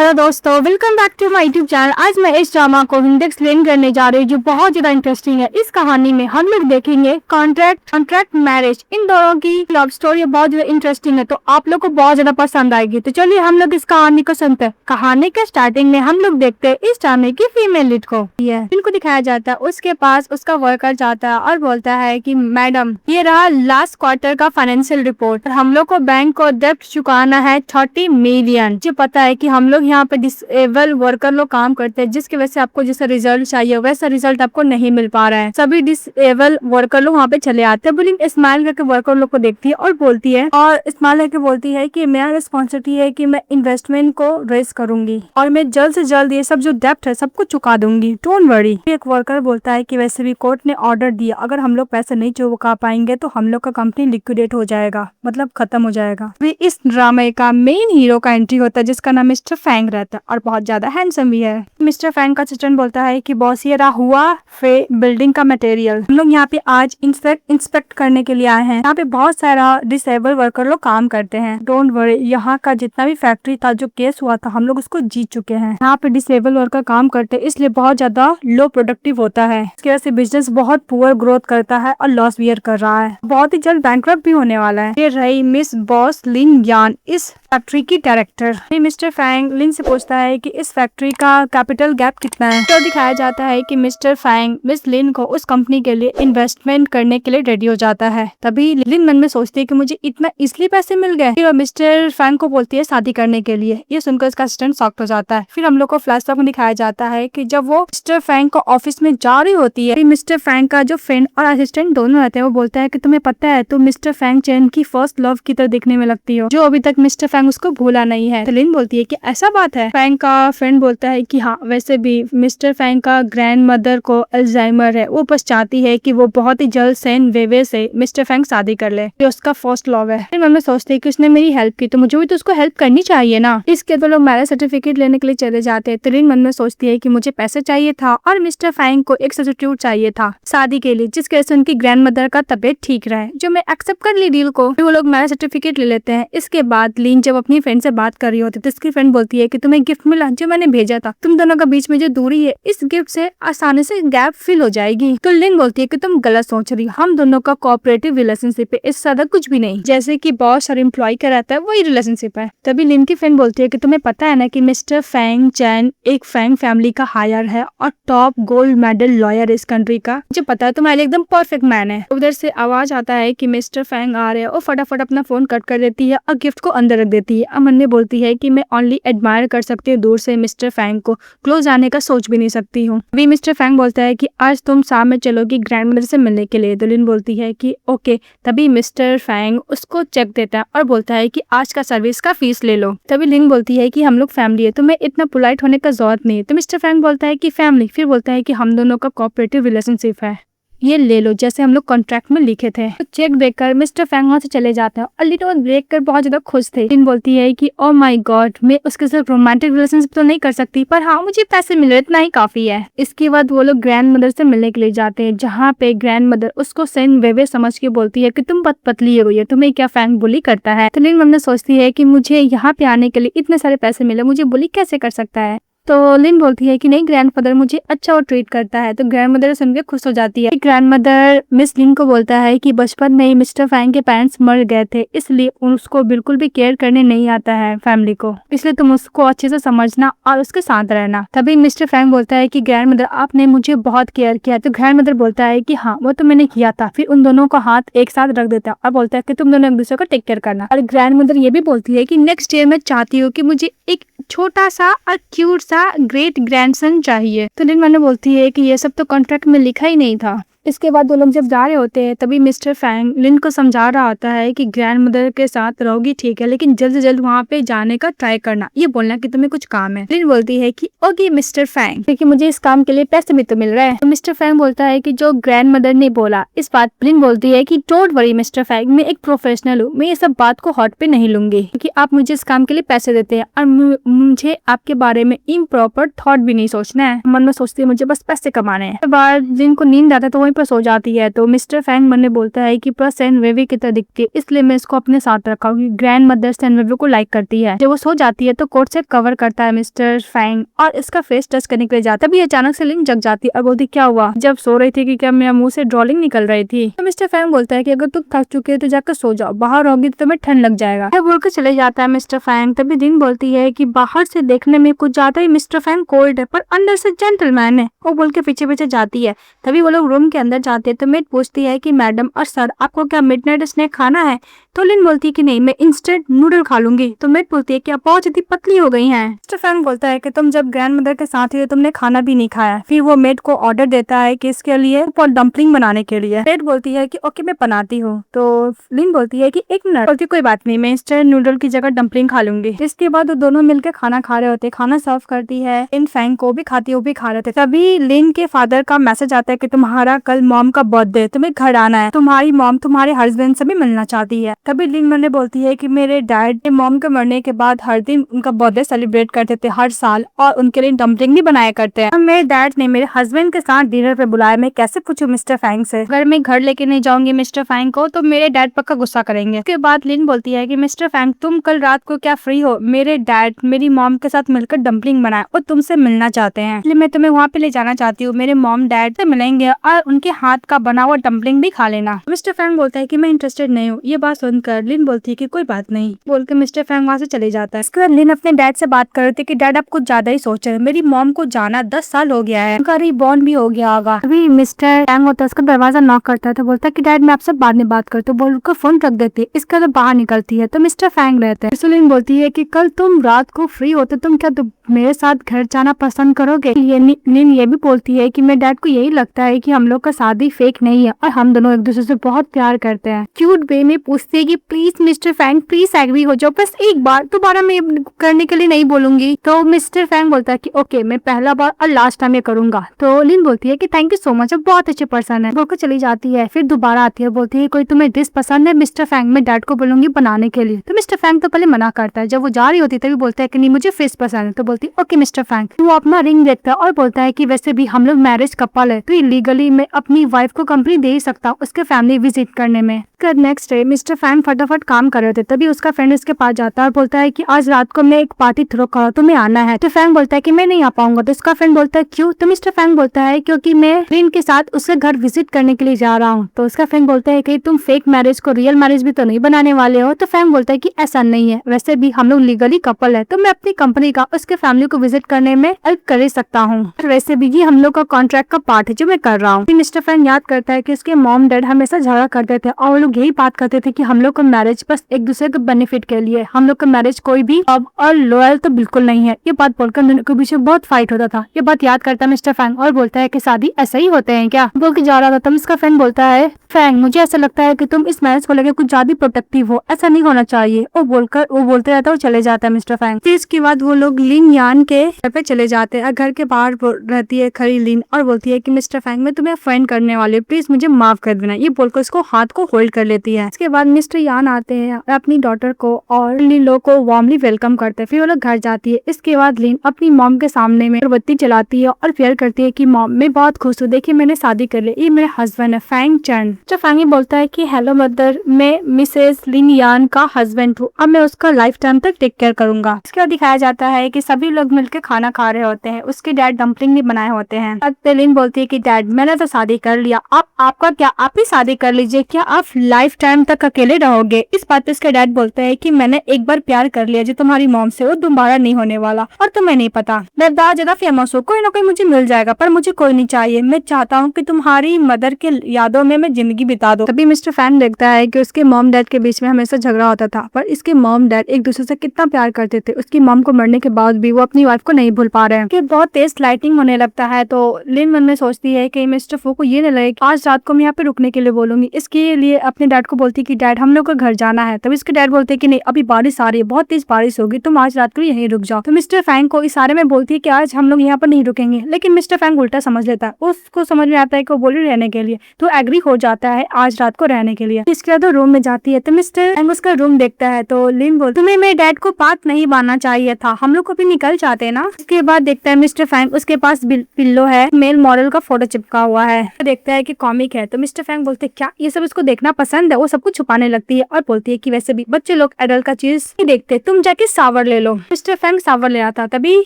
Hello दोस्तों, welcome back to my YouTube channel. आज मैं इस ड्रामा को हिंदी एक्सप्लेन करने जा रही हूँ जो बहुत ज्यादा इंटरेस्टिंग है। इस कहानी में हम लोग देखेंगे कॉन्ट्रैक्ट मैरिज। इन दोनों की लव स्टोरी बहुत ज्यादा इंटरेस्टिंग है, तो आप लोग को बहुत ज्यादा पसंद आएगी। तो चलिए हम लोग इस कहानी को सुनते हैं। कहानी के स्टार्टिंग में हम लोग देखते हैं इस ड्रामे की फीमेल लीड को। इनको दिखाया जाता है, उसके पास उसका वर्कर जाता है और बोलता है कि मैडम, ये रहा लास्ट क्वार्टर का फाइनेंशियल रिपोर्ट। हम लोग को बैंक को डेब्ट चुकाना है 30 मिलियन। मुझे पता है कि हम लोग यहाँ पे डिसेबल वर्कर लोग काम करते हैं, जिसकी वजह से आपको जैसा रिजल्ट चाहिए वैसा रिजल्ट आपको नहीं मिल पा रहा है। सभी डिसेबल वर्कर लोग वहाँ पे चले आते हैं। बुलिंग स्माइल करके वर्कर लोग को देखती है और बोलती है कि मेरा रिस्पॉन्सिबिलिटी है कि मैं इन्वेस्टमेंट को रेस करूंगी और मैं जल्द से जल्द ये सब जो डेब्ट है सबको चुका दूंगी, डोंट वरी। एक वर्कर बोलता है कि वैसे भी कोर्ट ने ऑर्डर दिया, अगर हम लोग पैसे नहीं चुका पाएंगे तो हम लोग का कंपनी लिक्विडेट हो जाएगा, मतलब खत्म हो जाएगा। इस ड्रामे का मेन हीरो का एंट्री होता है जिसका नाम मिस्टर फैंग रहता है और बहुत ज्यादा हैंडसम भी है। मिस्टर फैंग का असिस्टेंट बोलता है कि बॉस, ये रहा हुआ फे बिल्डिंग का मटेरियल। हम लोग यहाँ पे आज इंस्पेक्ट करने के लिए आए हैं। यहाँ पे बहुत सारा डिसेबल वर्कर लोग काम करते हैं। डोंट वरी, यहाँ का जितना भी फैक्ट्री था जो केस हुआ था हम लोग उसको जीत चुके हैं। यहाँ पे डिसेबल वर्कर काम करते हैं इसलिए बहुत ज्यादा लो प्रोडक्टिव होता है। इसकी वजह से बिजनेस बहुत पुअर ग्रोथ करता है और लॉस बियर कर रहा है। बहुत ही जल्द बैंकरप्ट भी होने वाला है। ये रही मिस बॉस लिन यान, इस फैक्ट्री की डायरेक्टर। मिस्टर फैंग लिन से पूछता है कि इस फैक्ट्री का कैपिटल गैप कितना है। तो दिखाया जाता है कि मिस्टर फैंग मिस लिन को उस कंपनी के लिए इन्वेस्टमेंट करने के लिए रेडी हो जाता है। तभी लिन मन में सोचती है कि मुझे इतना इसलिए पैसे मिल गए। फिर मिस्टर फैंग को बोलती है शादी करने के लिए। ये सुनकर उसका असिस्टेंट शॉक्ड हो जाता है। फिर हम लोग को फ्लैशबैक में दिखाया जाता है कि जब वो मिस्टर फैंग को ऑफिस में जा रही होती है, मिस्टर फैंग का जो फ्रेंड और असिस्टेंट दोनों रहते हैं वो बोलता है कि तुम्हें पता है तुम मिस्टर फैंग चैन की फर्स्ट लव की तरह दिखने में लगती हो, जो अभी तक मिस्टर फैंग उसको भूला नहीं है। तो लिन बोलती है कि ऐसा बात है। फैंग का फ्रेंड बोलता है कि हाँ, वैसे भी मिस्टर फैंग का ग्रैंड मदर को अल्जाइमर है, वो बस चाहती है कि वो बहुत ही जल्द सेन वेवे से मिस्टर फैंग शादी कर ले, ये उसका फर्स्ट लव है। फिर मम्मी सोचती है कि उसने मेरी हेल्प की तो मुझे भी तो उसको हेल्प करनी चाहिए ना। इसके तो लोग मैरिज सर्टिफिकेट लेने के लिए चले जाते हैं। तो लिन मन में सोचती है कि मुझे पैसे चाहिए था और मिस्टर फैंग को एक सब्स्टिट्यूट चाहिए था शादी के लिए, जिसकी वजह से उनकी ग्रैंड मदर का तबियत ठीक रहे, जो मैं एक्सेप्ट कर ली डील को। फिर वो लोग मैरिज सर्टिफिकेट ले लेते हैं। इसके बाद लिन जब अपनी फ्रेंड से बात कर रही होती है तो इसकी फ्रेंड बोलती है कि तुम्हें गिफ्ट मिला जो मैंने भेजा था, तुम दोनों के बीच में जो दूरी है इस गिफ्ट से आसानी से गैप फिल हो जाएगी। तो लिन बोलती है कि तुम गलत सोच रही हो, हम दोनों का कोऑपरेटिव रिलेशनशिप है, इससे ज्यादा कुछ भी नहीं, जैसे कि बॉस और एम्प्लॉय का रहता है वही रिलेशनशिप है। तभी लिन की फ्रेंड बोलती है कि तुम्हें पता है ना कि मिस्टर फैंग चैन एक फैंग फैमिली का हायर है और टॉप गोल्ड मेडल लॉयर इस कंट्री का, मुझे पता है तुम्हारे लिए एकदम परफेक्ट मैन है। उधर से आवाज आता है कि मिस्टर फैंग आ रहे हैं और फटाफट अपना फोन कट कर देती है और गिफ्ट को अंदर रख देती है। अमन ने बोलती है कि मैं ओनली एडमायर कर सकती हूँ दूर से, मिस्टर फैंग को क्लोज आने का सोच भी नहीं सकती हूँ। अभी मिस्टर फैंग बोलता है कि आज तुम शाम में चलोगी ग्रैंड मदर से मिलने के लिए। तो लिन बोलती है कि ओके। तभी मिस्टर फैंग उसको चेक देता है और बोलता है कि आज का सर्विस का फीस ले लो। तभी लिन बोलती है कि हम लोग फैमिली है, तुम्हें इतना पोलाइट होने का जरूरत नहीं है। तो मिस्टर फैंग बोलता है कि फैमिली, फिर बोलता है कि हम दोनों का कोऑपरेटिव रिलेशनशिप है, ये ले लो जैसे हम लोग कॉन्ट्रैक्ट में लिखे थे। तो चेक देखकर मिस्टर फैंग वहाँ से चले जाते हैं और लिन देखकर बहुत ज्यादा खुश थे। लिन बोलती है कि ओ माय गॉड, मैं उसके साथ रोमांटिक रिलेशनशिप तो नहीं कर सकती, पर हाँ मुझे पैसे मिल रहे इतना ही काफी है। इसके बाद वो लोग ग्रैंड मदर से मिलने के लिए जाते हैं, जहाँ पे ग्रैंड मदर उसको सेन वेवे समझ के बोलती है कि तुम पतली हो गई है, तुम्हें क्या फैंग बुली करता है। तो लिन मम्मी सोचती है कि मुझे यहाँ पे आने के लिए इतने सारे पैसे मिले, मुझे बुली कैसे कर सकता है। तो लिन बोलती है कि नहीं, ग्रैंडफादर मुझे अच्छा और ट्रीट करता है। तो ग्रैंड मदर सुन के खुश हो जाती है। ग्रैंड मदर मिस लिन को बोलता है कि बचपन में मिस्टर फैंग के पेरेंट्स मर गए थे, इसलिए उसको बिल्कुल भी केयर करने नहीं आता है फैमिली को, इसलिए तुम उसको अच्छे से समझना और उसके साथ रहना। तभी मिस्टर फैंग बोलता है कि ग्रैंड मदर आपने मुझे बहुत केयर किया। तो ग्रैंड मदर बोलता है कि हाँ वो तो मैंने किया था। फिर उन दोनों का हाथ एक साथ रख देता है और बोलता है कि तुम दोनों एक दूसरे को टेक केयर करना। और ग्रैंड मदर ये भी बोलती है कि नेक्स्ट ईयर मैं चाहती हूँ कि मुझे एक छोटा सा और क्यूट सा ग्रेट ग्रैंडसन चाहिए। तो लिन मैंने बोलती है कि ये सब तो कॉन्ट्रैक्ट में लिखा ही नहीं था। इसके बाद वो लोग जब जा रहे होते हैं तभी मिस्टर फैंग लिन को समझा रहा होता है कि ग्रैंड मदर के साथ रहोगी ठीक है, लेकिन जल्द से जल्द वहाँ पे जाने का ट्राई करना, ये बोलना कि तुम्हें कुछ काम है। लिन बोलती है कि ओके मिस्टर फैंग, क्योंकि मुझे इस काम के लिए पैसे भी तो मिल रहे हैं। तो मिस्टर फैंग बोलता है कि जो ग्रैंड मदर ने बोला इस बात। लिन बोलती है कि डोंट वरी मिस्टर फैंग, मैं एक प्रोफेशनल हूँ, मैं ये सब बात को हॉट पे नहीं लूंगी, क्योंकि आप मुझे इस काम के लिए पैसे देते हैं और मुझे आपके बारे में इम्प्रॉपर थॉट भी नहीं सोचना है। मन में सोचती है मुझे बस पैसे कमाने हैं। बाद लिन को नींद आता है तो वो वहीं पर सो जाती है। तो मिस्टर फैंग मन में बोलता है कि पर सैन वेवी की तरह दिखती है, इसलिए मैं इसको अपने साथ रखा हूँ। ग्रैंड मदर सैन वेवी को लाइक करती है। जब वो सो जाती है तो कोट से कवर करता है मिस्टर फैंग और इसका फेस टच करने के लिए जाता है। तभी अचानक से लिन जग जाती है और बोलती क्या हुआ? जब सो रही थी कि क्या मेरे मुंह से ड्रॉलिंग निकल रही थी? तो मिस्टर फैंग बोलता है कि अगर तुम थक चुके हो तो जाकर सो जाओ, बाहर होगी तो तुम्हें ठंड लग जाएगा। बोलकर चले जाता है मिस्टर फैंग। तभी दिन बोलती है कि बाहर से देखने में कुछ ज्यादा ही मिस्टर फैंग कोल्ड है पर अंदर से जेंटलमैन है। वो बोल के पीछे पीछे जाती है। तभी वो लोग रूम के अंदर जाते हैं तो मेड पूछती है कि मैडम और सर आपको क्या मिडनाइट स्नैक खाना है? तो लिन बोलती है कि नहीं, मैं इंस्टेंट नूडल खा लूंगी। तो मेड बोलती है कि आप बहुत इतनी पतली हो गई हैं। मिस्टर फैंग बोलता है कि तुम जब ग्रैंड मदर के साथ ही तुमने खाना भी नहीं खाया। फिर वो मेड को ऑर्डर देता है कि इसके लिए और डम्पलिंग बनाने के लिए। मेड बोलती है कि ओके मैं बनाती हूँ। तो लिन बोलती है कि एक मिनट। बोलती कोई बात नहीं, मैं इंस्टेंट नूडल की जगह डम्पलिंग खा लूंगी। इसके बाद वो दोनों मिलकर खाना खा रहे होते। खाना सर्व करती है, लिन फैंग को भी खाती, वो भी खा रहे थे। तभी लिन के फादर का मैसेज आता है कि तुम्हारा कल मॉम का बर्थडे, तुम्हें घर आना है, तुम्हारी मॉम तुम्हारे हस्बैंड से भी मिलना चाहती है। तभी लिन मन बोलती है कि मेरे डैड मॉम के मरने के बाद हर दिन उनका बर्थडे सेलिब्रेट करते थे हर साल और उनके लिए डम्पलिंग भी बनाया करते हैं। मेरे डैड ने मेरे हस्बैंड के साथ डिनर पे बुलाया, मैं कैसे पूछूं मिस्टर फैंग से? अगर मैं घर लेके नहीं जाऊंगी मिस्टर फैंग को तो मेरे डैड पक्का गुस्सा करेंगे। उसके बाद लिन बोलती है कि मिस्टर फैंग तुम कल रात को क्या फ्री हो? मेरे डैड मेरी मॉम के साथ मिलकर डम्पलिंग बनाए और तुमसे मिलना चाहते हैं, इसलिए मैं तुम्हें वहाँ पे ले जाना चाहती हूँ। मेरे मॉम डैड से मिलेंगे और उनके हाथ का बना हुआ डम्पलिंग भी खा लेना। मिस्टर फैंग बोलता है कि मैं इंटरेस्टेड नहीं हूँ। ये बात सुनकर लिन बोलती है कि कोई बात नहीं, बोल के मिस्टर फैंग वहाँ से चले जाता है। इसके बाद लिन अपने डैड से बात कर रही थी कि डैड आप कुछ ज्यादा ही सोच रहे हैं, मेरी मॉम को जाना 10 साल हो गया है, उनका रिबॉर्न भी हो गया होगा। अभी मिस्टर फैंग होता है, उसका दरवाजा नॉक करता है तो बोलता है कि डैड मैं आपसे बाद में बात करता हूँ। बोल कर फोन रख देती है। इसके बाद बाहर निकलती है तो मिस्टर फैंग रहते हैं। लिन बोलती है कि कल तुम रात को फ्री होते तुम क्या मेरे साथ घर जाना पसंद करोगे? लिन ये भी बोलती है कि मेरे डैड को यही लगता है कि हम लोग का शादी फेक नहीं है और हम दोनों एक दूसरे से बहुत प्यार करते हैं। क्यूट वे में पूछती है कि please mister Fang please agree हो जाओ, बस एक बार, दोबारा मैं करने के लिए नहीं बोलूंगी। तो मिस्टर फैंग बोलता है कि ओके मैं पहला बार और लास्ट टाइम ये करूंगा। तो लिन बोलती है कि थैंक यू सो मच, अब बहुत अच्छे पर्सन है, बोलकर चली जाती है। फिर दोबारा आती है, बोलती है कोई तुम्हें डिश पसंद है? मिस्टर फैंग मैं डैड को बोलूंगी बनाने के लिए। तो मिस्टर फैंग तो पहले मना करता है। जब वो जा रही होती है तभी बोलता है कि नहीं मुझे फिश पसंद है। तो बोलती है ओके मिस्टर फैंग। वो अपना रिंग देखता है और बोलता है कि वैसे भी हम लोग मैरिज कपल है तो इलीगली मैं अपनी वाइफ को कंपनी दे ही सकता हूँ उसके फैमिली विजिट करने में। नेक्स्ट डे मिस्टर फैंग फटाफट काम कर रहे थे तभी उसका फ्रेंड उसके पास जाता है और बोलता है कि आज रात को मैं एक पार्टी थ्रो करा, तुम्हें आना है। तो फैंग बोलता है कि मैं नहीं आ पाऊंगा। तो इसका फ्रेंड बोलता है क्यों? तो मिस्टर फैंग बोलता है क्योंकि मैं फ्रेंड के साथ उसके घर विजिट करने के लिए जा रहा हूँ। तो उसका फ्रेंड बोलता है कि तुम फेक मैरिज को रियल मैरिज भी तो नहीं बनाने वाले हो। तो फैंग बोलता है कि ऐसा नहीं है, वैसे भी हम लोग लीगली कपल है तो मैं अपनी कंपनी का उसके फैमिली को विजिट करने में हेल्प कर ही सकता हूँ। वैसे भी ये हम लोग का कॉन्ट्रैक्ट का पार्ट है जो मैं कर रहा हूँ। मिस्टर फैंग याद करता है कि उसके मॉम डैड हमेशा झगड़ा करते थे और वो लोग यही बात करते थे कि हम लोग का मैरिज बस एक दूसरे के बेनिफिट के लिए, हम लोग का मैरिज कोई भी अब और लॉयल तो बिल्कुल नहीं है। ये बात बोलकर दोनों के बीच में बहुत फाइट होता था। ये बात याद करता है मिस्टर फैंग और बोलता है कि शादी ऐसा ही होते हैं क्या? बोल के जा रहा था तब इसका फ्रेंड बोलता है फैंग मुझे ऐसा लगता है कि तुम इस मैरिज को लेकर कुछ ज्यादा प्रोटेक्टिव हो, ऐसा नहीं होना चाहिए। वो बोलते रहता है और चले जाता है मिस्टर फैंग। इसके बाद वो लोग लिन यान के घर पे चले जाते हैं। घर के बाहर रहती है खड़ी लिन और बोलती है कि मिस्टर फैंग मैं तुम्हें फ्रेंड करने वाली हूँ, प्लीज मुझे माफ कर देना। ये बोलकर उसको हाथ को होल्ड कर लेती है। इसके बाद मिस्टर यान आते हैं और अपनी डॉटर को और लिन लोग को वार्मली वेलकम करते हैं। फिर वो लोग घर जाती है। इसके बाद लिन अपनी मॉम के सामने में अगरबत्ती चलाती है और फेयर करती है कि मॉम मैं बहुत खुश हूँ, देखिए मैंने शादी कर ली, ये मेरे हस्बैंड है फैंग चैन। जो फैंग बोलता है कि हेलो मदर, मैं मिसेस लिन यान का हस्बैंड हूँ, अब मैं उसका लाइफ टाइम तक टेक केयर करूंगा। इसके बाद दिखाया जाता है कि सभी लोग मिलकर खाना खा रहे होते हैं। उसके डैड डम्पलिंग भी बनाए होते हैं। लिन बोलती है कि डैड मैंने तो शादी कर लिया, अब आपका क्या, आप ही शादी कर लीजिए, क्या आप लाइफ टाइम तक अकेले रहोगे? इस बात पे इसका डैड बोलता है कि मैंने एक बार प्यार कर लिया जो तुम्हारी मॉम से, वो दोबारा नहीं होने वाला और तुम्हें नहीं पता। मैं ज्यादा फेमस हो, कोई ना कोई मुझे मिल जाएगा पर मुझे कोई नहीं चाहिए। मैं चाहता हूँ कि तुम्हारी मदर के यादों में मैं जिंदगी बिता दूं। तभी मिस्टर फैंग देखता है कि उसके मॉम डैड के बीच में हमेशा झगड़ा होता था पर इसके मॉम डैड एक दूसरे से कितना प्यार करते थे। उसकी मॉम को मरने के बाद भी वो अपनी वाइफ को नहीं भूल पा रहे हैं। कि बहुत तेज लाइटिंग होने लगता है तो लिन मन में सोचती है कि मिस्टर फू को ये नहीं लगे आज रात को मैं यहाँ पे रुकने के लिए बोलूंगी। इसके लिए अपने डैड को बोलती है कि डैड हम लोग का घर जाना है। तभी इसके डैड बोलते हैं कि नहीं अभी बारिश आ रही है, बहुत तेज बारिश होगी, तुम आज रात को यहीं रुक जाओ। तो मिस्टर फैंग को इशारे में बोलती है कि आज हम लोग यहाँ पर नहीं रुकेंगे, लेकिन मिस्टर फैंग उल्टा समझ लेता है। उसको समझ में आता है कि वो बोली रहने के लिए तो एग्री हो जाता जाता है आज रात को रहने के लिए। इसके बाद रूम में जाती है तो मिस्टर फैंग उसका रूम देखता है तो लिन बोल तुम्हें मेरे डैड को पार्क नहीं बांधना चाहिए था, हम लोग कभी निकल जाते ना। इसके बाद देखता है मिस्टर फैंग उसके पास पिल्लो है, मेल मॉडल का फोटो चिपका हुआ है। तो देखता है कि कॉमिक है तो मिस्टर फैंग बोलते क्या ये सब इसको देखना पसंद है। वो सब कुछ छुपाने लगती है और बोलती है कि वैसे भी बच्चे लोग एडल्ट का चीज नहीं देखते, तुम जाके सावर ले लो। मिस्टर फैंग सावर ले आता तभी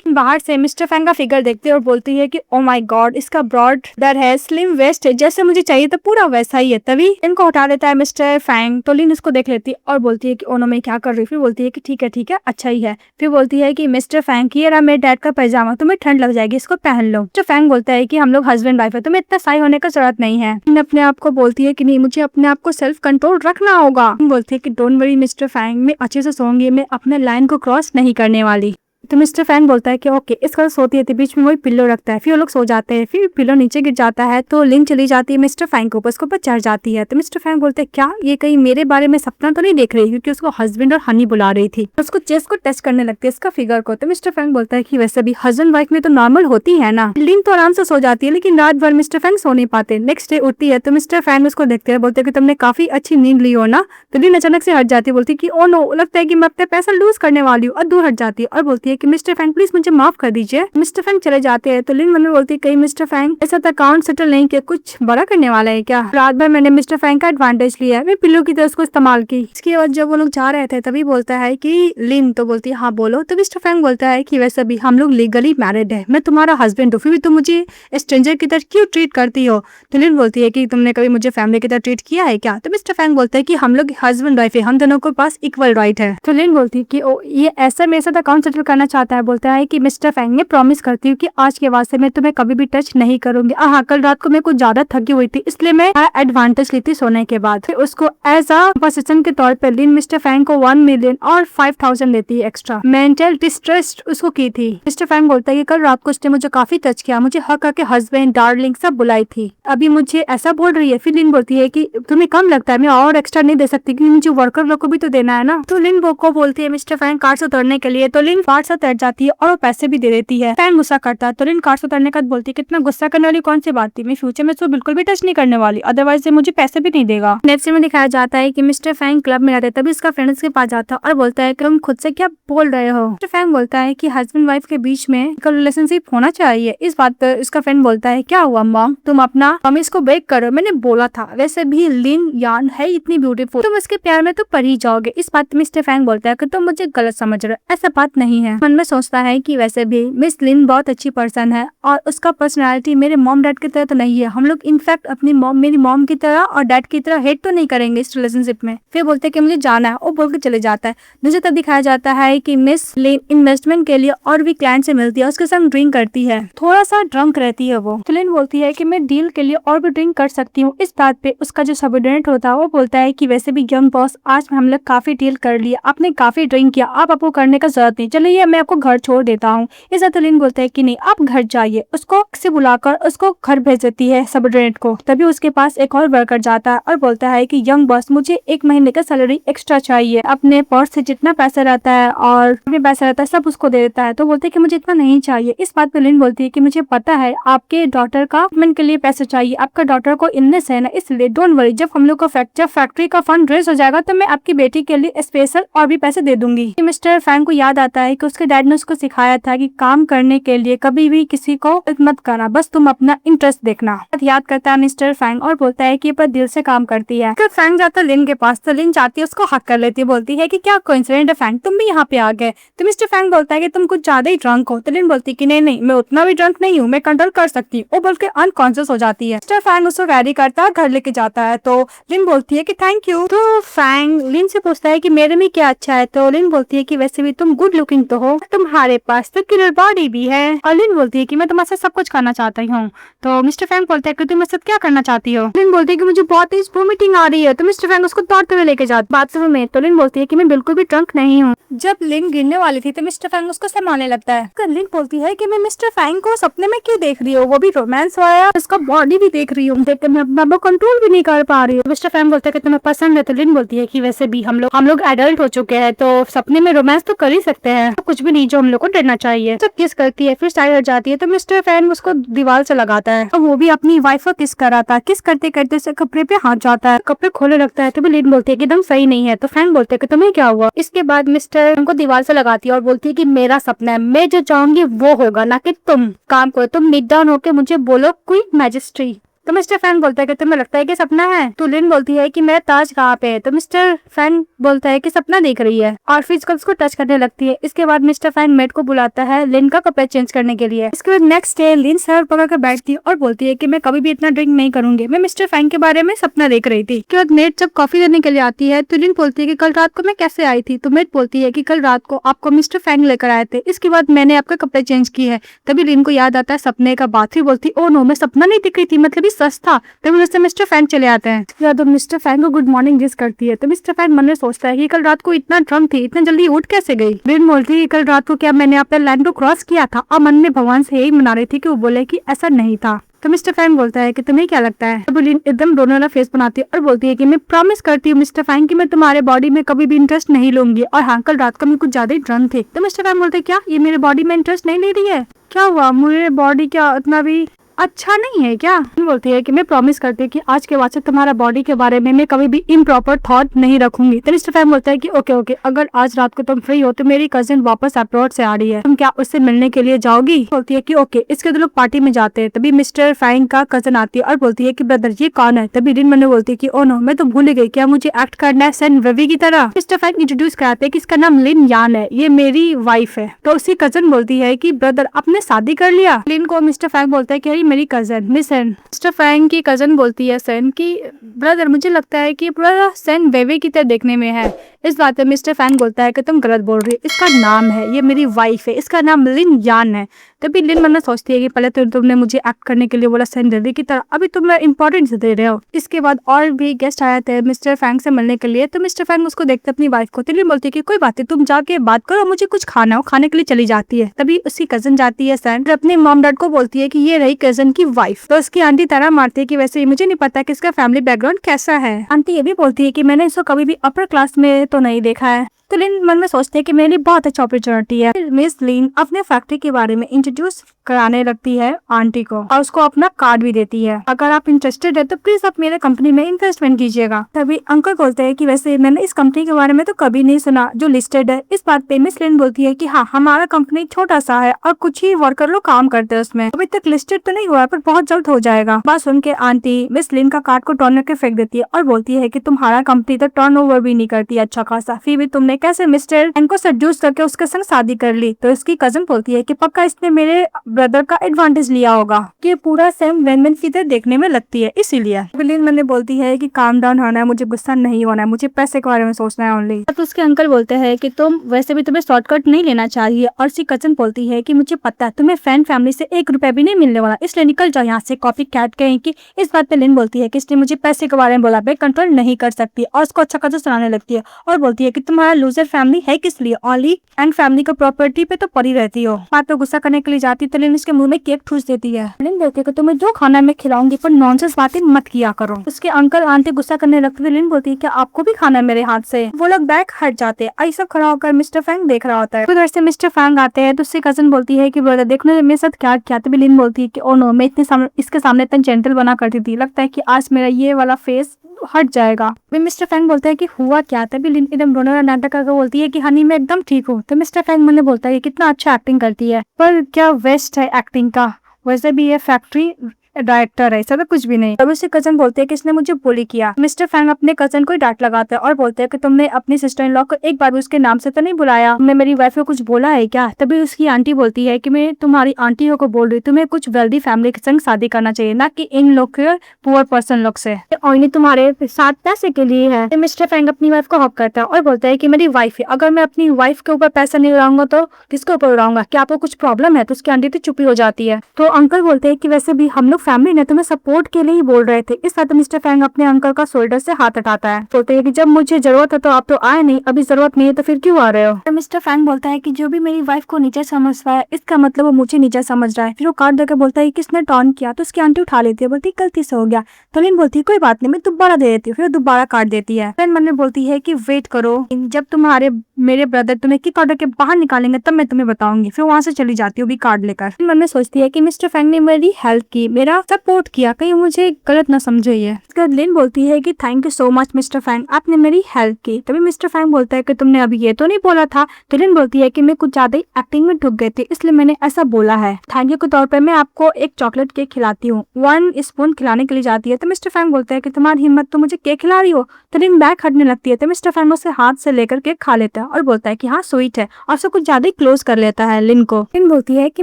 बाहर से मिस्टर फैंग का फिगर देखते और बोलती है कि ओ माय गॉड इसका ब्रॉड डर है, स्लिम वेस्ट है, जैसे मुझे चाहिए तो पूरा वैसा ही है। तभी इनको हटा देता है मिस्टर फैंग तो लिन इसको देख लेती है और बोलती है कि ओनो मैं क्या कर रही हूँ। फिर बोलती है कि ठीक है अच्छा ही है। फिर बोलती है कि मिस्टर फैंग ये रहा मेरे डैड का पैजामा, तुम्हें ठंड लग जाएगी इसको पहन लो। मिस्टर फैंग बोलता है कि हम लोग हस्बैंड वाइफ है, तुम्हें इतना साई होने का जरूरत नहीं है। अपने आप को बोलती है कि नहीं मुझे अपने आप को सेल्फ कंट्रोल रखना होगा। बोलती है कि डोंट वरी मिस्टर फैंग, मैं अच्छे से सोऊंगी, मैं अपने लाइन को क्रॉस नहीं करने वाली। तो मिस्टर फैंग बोलता है कि ओके। इसका सोती है तो बीच में वही पिल्लो रखता है, फिर वो लोग सो जाते हैं। फिर पिल्लो नीचे गिर जाता है तो लिन चली जाती है मिस्टर फैंग के ऊपर, उसके ऊपर चढ़ जाती है। तो मिस्टर फैंग बोलते हैं क्या ये कहीं मेरे बारे में सपना तो नहीं देख रही, क्योंकि उसको हस्बैंड और हनी बुला रही थी। उसको चेस्ट को टच करने लगती है इसका फिगर को। तो मिस्टर फैंग बोलता है कि वैसे भी हस्बैंड वाइफ में तो नॉर्मल होती है ना। लिन तो आराम से सो जाती है लेकिन रात भर मिस्टर फैंग सो नहीं पाते। नेक्स्ट डे उठती है तो मिस्टर फैंग उसको देखते हैं, बोलते हैं कि तुमने काफी अच्छी नींद ली हो ना। तो लिन अचानक से हट जाती है, बोलती है कि ओ नो लगता है कि मैं अपने पैसा लूज करने वाली हूँ, और दूर हट जाती है और बोलती है कि मिस्टर फैंग प्लीज मुझे माफ कर दीजिए। मिस्टर फैंग चले जाते हैं तो लिन मन में बोलती है कहीं मिस्टर फैंग ऐसा अकाउंट सेटल नहीं किया, कुछ बड़ा करने वाला है क्या। रात भर मैंने मिस्टर फैंग का एडवांटेज लिया, मैं पिल्लो की तरह उसको इस्तेमाल की। इसके बाद जब वो लोग जा रहे थे तभी बोलता है कि लिन तो बोलती है हाँ बोलो। तो मिस्टर फैंग बोलता है कि वैसे भी हम लोग लीगली मैरिड है, मैं तुम्हारा हस्बैंड हूँ, फिर भी तुम मुझे स्ट्रेंजर की तरह क्यों ट्रीट करती हो। तो लिन बोलती है कि तुमने कभी मुझे फैमिली की तरह ट्रीट किया है क्या। तो मिस्टर फैंग बोलता है कि हम लोग हस्बैंड वाइफ है, हम दोनों के पास इक्वल राइट है। तो लिन बोलती है कि ओ ये ऐसा मेरे साथ अकाउंट सेटल करना चाहता है। बोलता है कि मिस्टर फैंग ने प्रॉमिस करती हूँ कि आज के बाद से मैं तुम्हें कभी भी टच नहीं करूंगी। हाँ कल रात को मैं कुछ ज्यादा थकी हुई थी इसलिए मैं एडवांटेज ली थी सोने के बाद। फिर उसको एज अ कंपनसेशन के तौर पर लिन मिस्टर फैंग को 1 मिलियन और 5,000 देती है एक्स्ट्रा। मेंटल डिस्ट्रेस उसको की थी। मिस्टर फैंग बोलता है कि कल रात को उसने मुझे काफी टच किया, मुझे हक के हस्बैंड डार्लिंग सब बुलाई थी, अभी मुझे ऐसा बोल रही है। फिर लिन बोलती है कि तुम्हें कम लगता है, मैं और एक्स्ट्रा नहीं दे सकती क्योंकि मुझे वर्कर लोग को भी तो देना है ना। तो लिन को बोलती है मिस्टर फैंग कार से उतरने के लिए। तो लिन कार से उतर जाती है और वो पैसे भी दे देती है। फैंग गुस्सा करता है तो लिन कार से उतरने का बोलती है कितना गुस्सा करने वाली कौन सी बात थी, मैं फ्यूचर में उसको बिल्कुल भी टच नहीं करने वाली, अदरवाइज मुझे पैसे भी नहीं देगा। नेक्स्ट में दिखाया जाता है कि मिस्टर फैंग क्लब में रहते तभी उसका फ्रेंड्स के पास जाता है और बोलता है कि तुम खुद से क्या बोल रहे हो। मिस्टर फैंग बोलता है कि हस्बैंड वाइफ के बीच में रिलेशनशिप होना चाहिए। इस बात पर उसका फ्रेंड बोलता है क्या हुआ मॉम, तुम अपना प्रॉमिस को ब्रेक करो, मैंने बोला था। वैसे भी लिन यान है इतनी ब्यूटीफुल, तुम उसके प्यार में तो पड़ ही जाओगे। इस बात पे मिस्टर फैंग बोलता है कि तुम मुझे गलत समझ रहे हो, ऐसा बात नहीं है। मन में सोचता है कि वैसे भी मिस लिन बहुत अच्छी पर्सन है और उसका पर्सनालिटी मेरे मॉम डैड की तरह तो नहीं है। हम लोग इनफैक्ट अपनी मेरी मॉम की तरह और डैड की तरह हेट तो नहीं करेंगे इस रिलेशनशिप में। फिर बोलते हैं कि मुझे जाना है, वो बोल के चले जाता है। दूसरी तरफ दिखाया जाता है कि मिस लिन इन्वेस्टमेंट के लिए और भी क्लाइंट से मिलती है, उसके संग ड्रिंक करती है, थोड़ा सा ड्रंक रहती है वो। तो लिन बोलती है कि मैं डील के लिए और भी ड्रिंक कर सकती हूँ। इस बात पे उसका जो सबऑर्डिनेट होता है वो बोलता है कि वैसे भी यंग बॉस आज हम लोग काफी डील कर लिया, आपने काफी ड्रिंक किया, आप आपको करने का जरूरत नहीं, चलिए मैं आपको घर छोड़ देता हूँ। इस बात लिन बोलता है कि नहीं आप घर जाइए। उसको से बुलाकर उसको घर भेज देती है सबऑर्डिनेट को। तभी उसके पास एक और वर्कर जाता है और बोलता है कि यंग बॉस मुझे 1 महीने का सैलरी एक्स्ट्रा चाहिए, अपने पर्स से जितना पैसा रहता है और अपने पैसा रहता है सब उसको दे देता है। तो बोलते है कि मुझे इतना नहीं चाहिए। इस बात पे लिन बोलती है कि मुझे पता है आपके डॉटर का ट्रीटमेंट के लिए पैसे चाहिए, आपका डॉटर को इलनेस है ना, इसलिए डोंट वरी, जब हम लोग का फैक्ट्री का फंड रेज हो जाएगा तो मैं आपकी बेटी के लिए स्पेशल और भी पैसे दे दूंगी। मिस्टर फैंग को याद आता है कि उसके डैड ने उसको सिखाया था कि काम करने के लिए कभी भी किसी को मत करना, बस तुम अपना इंटरेस्ट देखना। याद करता है मिस्टर फैंग और बोलता है कि पर दिल से काम करती है। फिर फैंग जाता है लिन के पास तो लिन चाहती है उसको हक कर लेती है, बोलती है कि क्या कोइंसिडेंट है फैंग, तुम भी यहाँ पे आ गए। तो मिस्टर फैंग बोलता है कि तुम कुछ ज्यादा ही ड्रंक हो। तो लिन बोलती है कि नहीं मैं उतना भी ड्रंक नहीं हूँ, मैं कंट्रोल कर सकती हूँ। वो बोल के अनकॉन्शियस हो जाती है। मिस्टर फैंग उसको कैरी करता है, घर लेके जाता है। तो लिन बोलती है कि थैंक यू। तो फैंग लिन से पूछता है कि मेरे में क्या अच्छा है। तो लिन बोलती है कि वैसे भी तुम गुड लुकिंग तो हो, तुम्हारे पास तो किलर बॉडी भी है। और लिन बोलती है कि मैं तुम्हारे साथ सब कुछ करना चाहती हूँ। तो मिस्टर फैंग बोलता है कि तुम मेरे साथ क्या करना चाहती हो। लिन बोलती है कि मुझे बहुत तेज वोमिटिंग आ रही है। तो मिस्टर फैंग उसको दौड़ते हुए लेके जाते बाथरूम में। तो लिन बोलती है कि मैं बिल्कुल भी ड्रंक नहीं हूँ। जब लिन गिरने वाली थी तो मिस्टर फैंग उसको संभालने लगता है। लिन बोलती है कि मैं मिस्टर फैंग को सपने में क्यों देख रही हूँ, वो भी रोमांस वाला, उसका बॉडी भी देख रही हूँ, देख मैं अपना कंट्रोल भी नहीं कर पा रही हूँ। मिस्टर फैंग बोलता है कि तुम्हें पसंद है। तो लिन बोलती है कि वैसे भी हम लोग एडल्ट हो चुके हैं तो सपने में रोमांस तो कर ही सकते हैं, कुछ कुछ भी नहीं जो हम लोग को डरना चाहिए। तो किस करती है, फिर साइड हट जाती है तो मिस्टर फैन उसको दीवार से लगाता है और वो भी अपनी वाइफ को किस कर रहा था। किस करते करते से कपड़े पे हाथ जाता है, कपड़े खोले रखता है। तो लिन बोलती है कि एकदम सही नहीं है। तो फैन बोलते है कि तुम्हें क्या हुआ। इसके बाद मिस्टर उनको दीवार से लगाती है और बोलती है कि मेरा सपना है, मैं जो चाहूंगी वो होगा, ना कि तुम। काम करो, तुम मीट डाउन होकर मुझे बोलो कोई मैजिस्ट्री। तो मिस्टर फैन बोलता है कि तुम्हें लगता है कि सपना है। तो लिन बोलती है कि मेरा ताज कहाँ पे है। तो मिस्टर फैन बोलता है कि सपना देख रही है और फिजिकल उसको टच करने लगती है। इसके बाद मिस्टर फैन मेड को बुलाता है लिन का कपड़े चेंज करने के लिए। इसके बाद नेक्स्ट डे लिन सर पकड़ कर बैठती है और बोलती है कि मैं कभी भी इतना ड्रिंक नहीं करूंगी, मैं मिस्टर फैन के बारे में सपना देख रही थी। इसके बाद मेड जब कॉफी देने के लिए आती है तो लिन बोलती है कि कल रात को मैं कैसे आई थी। तो मेड बोलती है कि कल रात को आपको मिस्टर फैन लेकर आए थे, इसके बाद मैंने आपके कपड़े चेंज किए हैं। तभी लिन को याद आता है सपने का बात। ही बोलती ओ नो, मैं सपना नहीं दिख रही थी, मतलब ये सच था। उससे मिस्टर फैन चले आते हैं। तो मिस्टर फैन को गुड मॉर्निंग विश करती है। तो मिस्टर फैन मन में सोचता है कि कल रात को इतना ड्रंक थी, इतना जल्दी उठ कैसे गई। लिन बोलती है कल रात को क्या मैंने अपने लैंड को क्रॉस किया था, और मन में भगवान से यही मना रही थी कि वो बोले कि ऐसा नहीं था। तो मिस्टर फैन बोलता है कि तुम्हें क्या लगता है। तो लिन एकदम रोने वाला फेस बनाती है और बोलती है कि मैं प्रॉमिस करती हूँ मिस्टर फैन कि मैं तुम्हारे बॉडी में कभी भी इंटरेस्ट नहीं लूंगी। और हाँ, कल रात को मैं कुछ ज्यादा ही ड्रंक थे। तो मिस्टर फैन बोलते क्या ये मेरे बॉडी में इंटरेस्ट नहीं ले रही है, क्या हुआ, मेरे बॉडी क्या उतना भी अच्छा नहीं है क्या। बोलती है कि मैं प्रॉमिस करती हूँ कि आज के बाद से तुम्हारा बॉडी के बारे में मैं कभी भी इम्प्रॉपर थॉट नहीं रखूंगी। तो मिस्टर फैन बोलता है कि ओके ओके, अगर आज रात को तुम फ्री हो तो मेरी कजिन वापस अब्रॉड से आ रही है, तुम क्या उससे मिलने के लिए जाओगी। बोलती है कि ओके। इसके दो लोग पार्टी में जाते हैं। तभी मिस्टर फैन का कजन आती है और बोलती है कि ब्रदर ये कौन है। तभी रिन मैंने बोलती है कि ओ नो, मैं तो भूल गई, क्या मुझे एक्ट करना है सेन वेवी की तरह। मिस्टर फैन इंट्रोड्यूस कराते हैं कि इसका नाम लिन यान है, ये मेरी वाइफ है। तो उसकी कजन बोलती है कि ब्रदर आपने शादी कर लिया। लिन को मिस्टर फैन बोलता है कि मेरी कजन मिस्टर फैंग की कजन बोलती है सेन की ब्रदर मुझे लगता है कि ब्रदर सेन बेबी की तरह देखने में है। इस बात पे मिस्टर फैंग बोलता है कि तुम गलत बोल रही हो, इसका नाम है, ये मेरी वाइफ है, इसका नाम लिन यान है। तभी लिन मन में सोचती है कि पहले तो तुमने मुझे एक्ट करने के लिए बोला सेन बेबी की तरह, अभी तुम इंपॉर्टेंस दे रहे हो। इसके बाद और भी गेस्ट आए थे मिस्टर फैंग से मिलने के लिए। तो मिस्टर फैंग उसको देखते अपनी वाइफ को। तो लिन बोलती है कि कोई बात नहीं, तुम जाके बात करो, मुझे कुछ खाना हो, खाने के लिए चली जाती है। तभी उसकी कजन जाती है सेन, अपने मॉम डैड को बोलती है कि ये रही कजन की वाइफ। तो उसकी आंटी तरह मारती है कि वैसे मुझे नहीं पता कि इसका फैमिली बैकग्राउंड कैसा है। आंटी ये भी बोलती है कि मैंने इसको कभी भी अपर क्लास में तो नहीं देखा है। तो लिन मन में सोचते हैं कि मेरे लिए बहुत अच्छा अपॉर्चुनिटी है। मिस लिन अपने फैक्ट्री के बारे में इंट्रोड्यूस कराने लगती है आंटी को और उसको अपना कार्ड भी देती है, अगर आप इंटरेस्टेड है तो प्लीज आप मेरे कंपनी में इन्वेस्टमेंट कीजिएगा। तभी अंकल बोलते हैं कि वैसे मैंने इस कंपनी के बारे में तो कभी नहीं सुना जो लिस्टेड है। इस बात पे मिस लिन बोलती है कि हाँ, हमारा कंपनी छोटा सा है और कुछ ही वर्कर लोग काम करते हैं उसमें, अभी तक लिस्टेड तो नहीं हुआ है पर बहुत जल्द हो जाएगा। बात सुन के आंटी मिस लिन का कार्ड को टर्न करके फेंक देती है और बोलती है कि तुम्हारा कंपनी तो टर्न ओवर भी नहीं करती अच्छा खासा, फिर भी तुमने कैसे मिस्टर इनको सेड्यूस करके उसके संग शादी कर ली। तो इसकी कजन बोलती है कि पक्का इसने मेरे ब्रदर का एडवांटेज लिया होगा कि पूरा सेम वेनमेन की तरह देखने में लगती है इसीलिए। लिन मैंने बोलती है कि काम डाउन होना है, मुझे गुस्सा नहीं होना है, मुझे पैसे के बारे में सोचना है ओनली। तो उसके अंकल बोलते हैं कि तुम वैसे भी तुम्हें शॉर्टकट नहीं लेना चाहिए। और उसकी कजन बोलती है कि मुझे पता है तुम्हें फैन फैमिली से 1 रुपया भी नहीं मिलने वाला, इसलिए निकल जाओ यहाँ से, कॉपी कैट कहीं की। इस बात पे लिन बोलती है कि इसने मुझे पैसे के बारे में बोला, मैं कंट्रोल नहीं कर सकती और उसको अच्छा खासा सुनाने लगती है और बोलती है कि तुम्हारा लूजर फैमिली है किस लिए, ओनली एंड फैमिली को प्रॉपर्टी पे तो पड़ी रहती हो। बात पे गुस्सा करने के लिए जाती तो लिन इसके मुंह में केक ठूस देती है। लिन बोलती है कि तुम्हें जो खाना मैं खिलाऊंगी पर नॉनसेंस बातें मत किया करो। उसके अंकल आंटी गुस्सा करने लगते थे। लिन बोलती है कि आपको भी खाना मेरे हाथ से। वो लोग बैग हट जाते हैं। आई सब खड़ा होकर मिस्टर फैंग देख रहा होता है। उधर से मिस्टर फैंग आते हैं तो उससे कजन बोलती है कि ब्रदर देखने मेरे साथ क्या किया। तभी लिन बोलती है कि ओ नो, मैं इसके सामने इतना जेंटल बना करती थी, लगता है कि आज मेरा ये वाला फेस हट जाएगा। फिर मिस्टर फैंग बोलता है कि हुआ क्या। तभी लिन एकदम रोने वाला नाटक करके बोलती है कि हनी मैं एकदम ठीक हूँ। तो मिस्टर फैंग मुझे बोलता है कि कितना अच्छा एक्टिंग करती है, पर क्या वेस्ट है एक्टिंग का, वैसे भी ये फैक्ट्री डायरेक्टर है, ऐसा तो कुछ भी नहीं। तब उससे कजन बोलते हैं कि इसने मुझे बुली किया। मिस्टर फैंग अपने कजन को डांट लगाता है और बोलते हैं कि तुमने अपनी सिस्टर इन लॉ को एक बार भी उसके नाम से तो नहीं बुलाया, तुमने मेरी वाइफ को कुछ बोला है क्या। तभी उसकी आंटी बोलती है कि मैं तुम्हारी आंटियों को बोल रही हूँ, तुम्हें कुछ वेल्दी फैमिली के संग शादी करना चाहिए, ना कि इन लोग के पुअर पर्सन लोग से, और तुम्हारे साथ पैसे के लिए है। तो मिस्टर फैंग अपनी वाइफ को हक करता है और बोलता है कि मेरी वाइफ है, अगर मैं अपनी वाइफ के ऊपर पैसा नहीं उड़ाऊंगा तो किसके ऊपर उड़ाऊंगा, क्या आपको कुछ प्रॉब्लम है। तो उसकी आंटी तो चुपी हो जाती है। तो अंकल बोलते हैं कि वैसे भी हम लोग फैमिली ने तुम्हें सपोर्ट के लिए ही बोल रहे थे। इस बात मिस्टर फैंग अपने अंकल का शोल्डर से हाथ हटाता है, बोलते हैं कि जब मुझे जरूरत है तो आप तो आए नहीं, अभी जरूरत नहीं है तो फिर क्यों आ रहे हो। तो मिस्टर फैंग बोलता है कि जो भी मेरी वाइफ को नीचे समझ रहा है इसका मतलब वो मुझे नीचे समझ रहा है। फिर वो कार्ड देकर बोलता है किसने टॉन किया। तो उसकी आंटी उठा लेती है, बोलती गलती से हो गया। तो लिन बोलती है कोई बात नहीं, मैं दोबारा दे देती हूँ। फिर दोबारा कार्ड देती है। फिर मन में बोलती है कि वेट करो, जब तुम्हारे मेरे ब्रदर तुम्हें किक आउट के बाहर निकालेंगे तब मैं तुम्हें बताऊंगी। फिर वहां से चली जाती है भी कार्ड लेकर। मन में सोचती है कि मिस्टर फैंग ने मेरी हेल्प की, मेरा सपोर्ट किया, कहीं मुझे गलत ना समझे। इसके बाद लिन बोलती है कि thank you so much mister Fang, आपने मेरी हेल्प की। तभी मिस्टर फैंग बोलता है कि तुमने अभी ये तो नहीं बोला था। तो लिन बोलती है कि मैं कुछ ज्यादा ही एक्टिंग में ठुक गई थी, इसलिए मैंने ऐसा बोला है। थैंक यू के तौर पर मैं आपको एक चॉकलेट केक खिलाती हूँ। 1 स्पून खिलाने के लिए जाती है तो मिस्टर फैंग बोलता है कि तुम्हारी हिम्मत, तो मुझे केक खिला रही हो। तो लिन बैक हटने लगती है तो मिस्टर फैंग उसे हाथ से लेकर केक खा लेता है और बोलता है कि हाँ स्वीट है, और उसे कुछ ज्यादा ही क्लोज कर लेता है लिन को। लिन बोलती है कि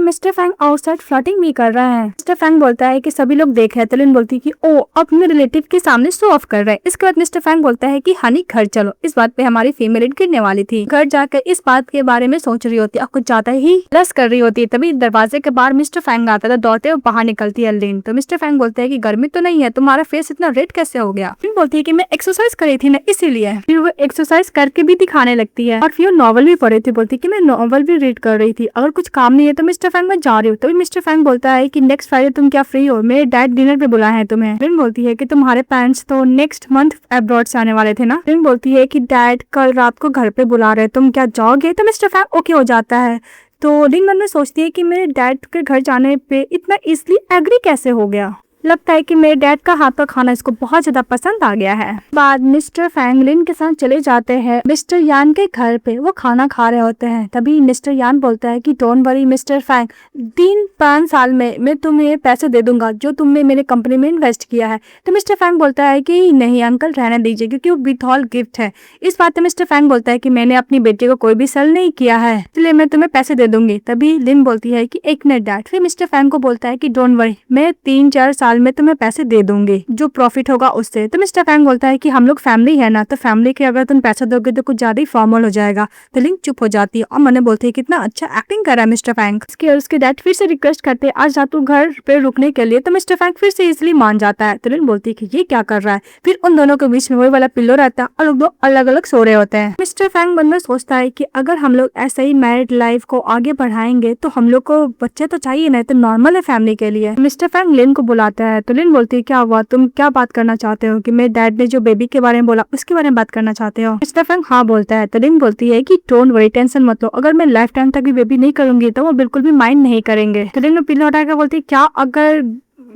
मिस्टर फैंग आउटसाइड फ्लर्टिंग भी कर रहा है। मिस्टर फैंग बोलता है कि सभी लोग देख रहे हैं। तो लिन बोलती है कि ओ अपने रिलेटिव के सामने शो ऑफ कर रहा है। इसके बाद मिस्टर फैंग बोलता है कि हनी घर चलो। इस बात पे हमारी फीमेल गिरने वाली थी। घर जाकर इस बात के बारे में सोच रही होती है और कुछ ज्यादा ही लस कर रही होती है। तभी दरवाजे के बाहर मिस्टर फैंग आता था दौड़ते हुए, बाहर निकलती है लिन। तो मिस्टर फैंग बोलते है कि गर्मी तो नहीं है, तुम्हारा फेस इतना रेड कैसे हो गया। लिन बोलती है कि मैं एक्सरसाइज करी थी ना इसीलिए। फिर वो एक्सरसाइज करके भी दिखाने लगती है और फिर नॉवल भी पढ़ी थी। बोलती कि मैं नॉवल भी रीड कर रही थी, अगर कुछ काम नहीं है तो मिस्टर फैंग मैं जा रही हूँ। तभी मिस्टर फैंग बोलता है कि नेक्स्ट फ्राइडे तुम क्या फ्री हो, मेरे डैड डिनर पे बुलाए हैं तुम्हें। लिन बोलती है कि तुम्हारे पेरेंट्स तो नेक्स्ट मंथ अब्रॉड से आने वाले थे ना। लिन बोलती है कि डैड कल रात को घर पे बुला रहे, तुम क्या जाओगे। तो मिस्टर फैंग ओके हो जाता है। तो लिन मन में सोचती है कि मेरे डैड के घर जाने पे इतना इजली एग्री कैसे हो गया। लगता है कि मेरे डैड का हाथ का खाना इसको बहुत ज्यादा पसंद आ गया है। बाद मिस्टर फैंग लिन के साथ चले जाते हैं मिस्टर यान के घर पे। वो खाना खा रहे होते हैं। तभी मिस्टर यान बोलता है कि डोंट वरी मिस्टर फैंग, 3-5 साल में मैं तुम्हें पैसे दे दूंगा जो तुमने मेरे कंपनी में इन्वेस्ट किया है। तो मिस्टर फैंग बोलता है कि नहीं अंकल रहने दीजिए, क्योंकि वो विथ ऑल गिफ्ट है। इस बात पे मिस्टर फैंग बोलता है कि मैंने अपनी बेटी को कोई भी सेल नहीं किया है, इसलिए मैं तुम्हें पैसे दे दूंगी। तभी लिन बोलती है कि एक मिनट डैड। फिर मिस्टर फैंग को बोलता है कि डोंट वरी, मैं 3-4 साल में तुम्हें पैसे दे दूंगी जो प्रॉफिट होगा उससे। तो मिस्टर फैंग बोलता है कि हम लोग फैमिली है ना, तो फैमिली के अगर तुम पैसा दोगे तो कुछ ज्यादा ही फॉर्मल हो जाएगा। तो लिन चुप हो जाती है और मैंने बोलती है कितना अच्छा एक्टिंग कर रहा है मिस्टर फैंग। उसके डैड फिर से रिक्वेस्ट करते हैं आज रात को घर पे रुकने के लिए। तो मिस्टर फैंग फिर से इजिली मान जाता है। तो लिन बोलती है कि ये क्या कर रहा है। फिर उन दोनों के बीच में वही वाला पिल्लो रहता है और लोग दो अलग अलग सो रहे होते हैं। मिस्टर फैंग मन में सोचता है कि अगर हम लोग ऐसे ही मैरिड लाइफ को आगे बढ़ाएंगे तो हम लोग को बच्चे तो चाहिए ना, तो नॉर्मल है फैमिली के लिए। मिस्टर फैंग लिन को बुलाता है। तो लिन बोलती है क्या हुआ, तुम क्या बात करना चाहते हो, कि मेरे डैड ने जो बेबी के बारे में बोला उसके बारे में बात करना चाहते हो। मिस्टर फैंग हाँ बोलता है। तो लिन बोलती है कि डोंट वरी, टेंशन मत लो, अगर मैं लाइफ टाइम तक भी बेबी नहीं करूंगी तो वो बिल्कुल भी माइंड नहीं करेंगे। तो लिन पिल्लो हटाकर बोलती है क्या अगर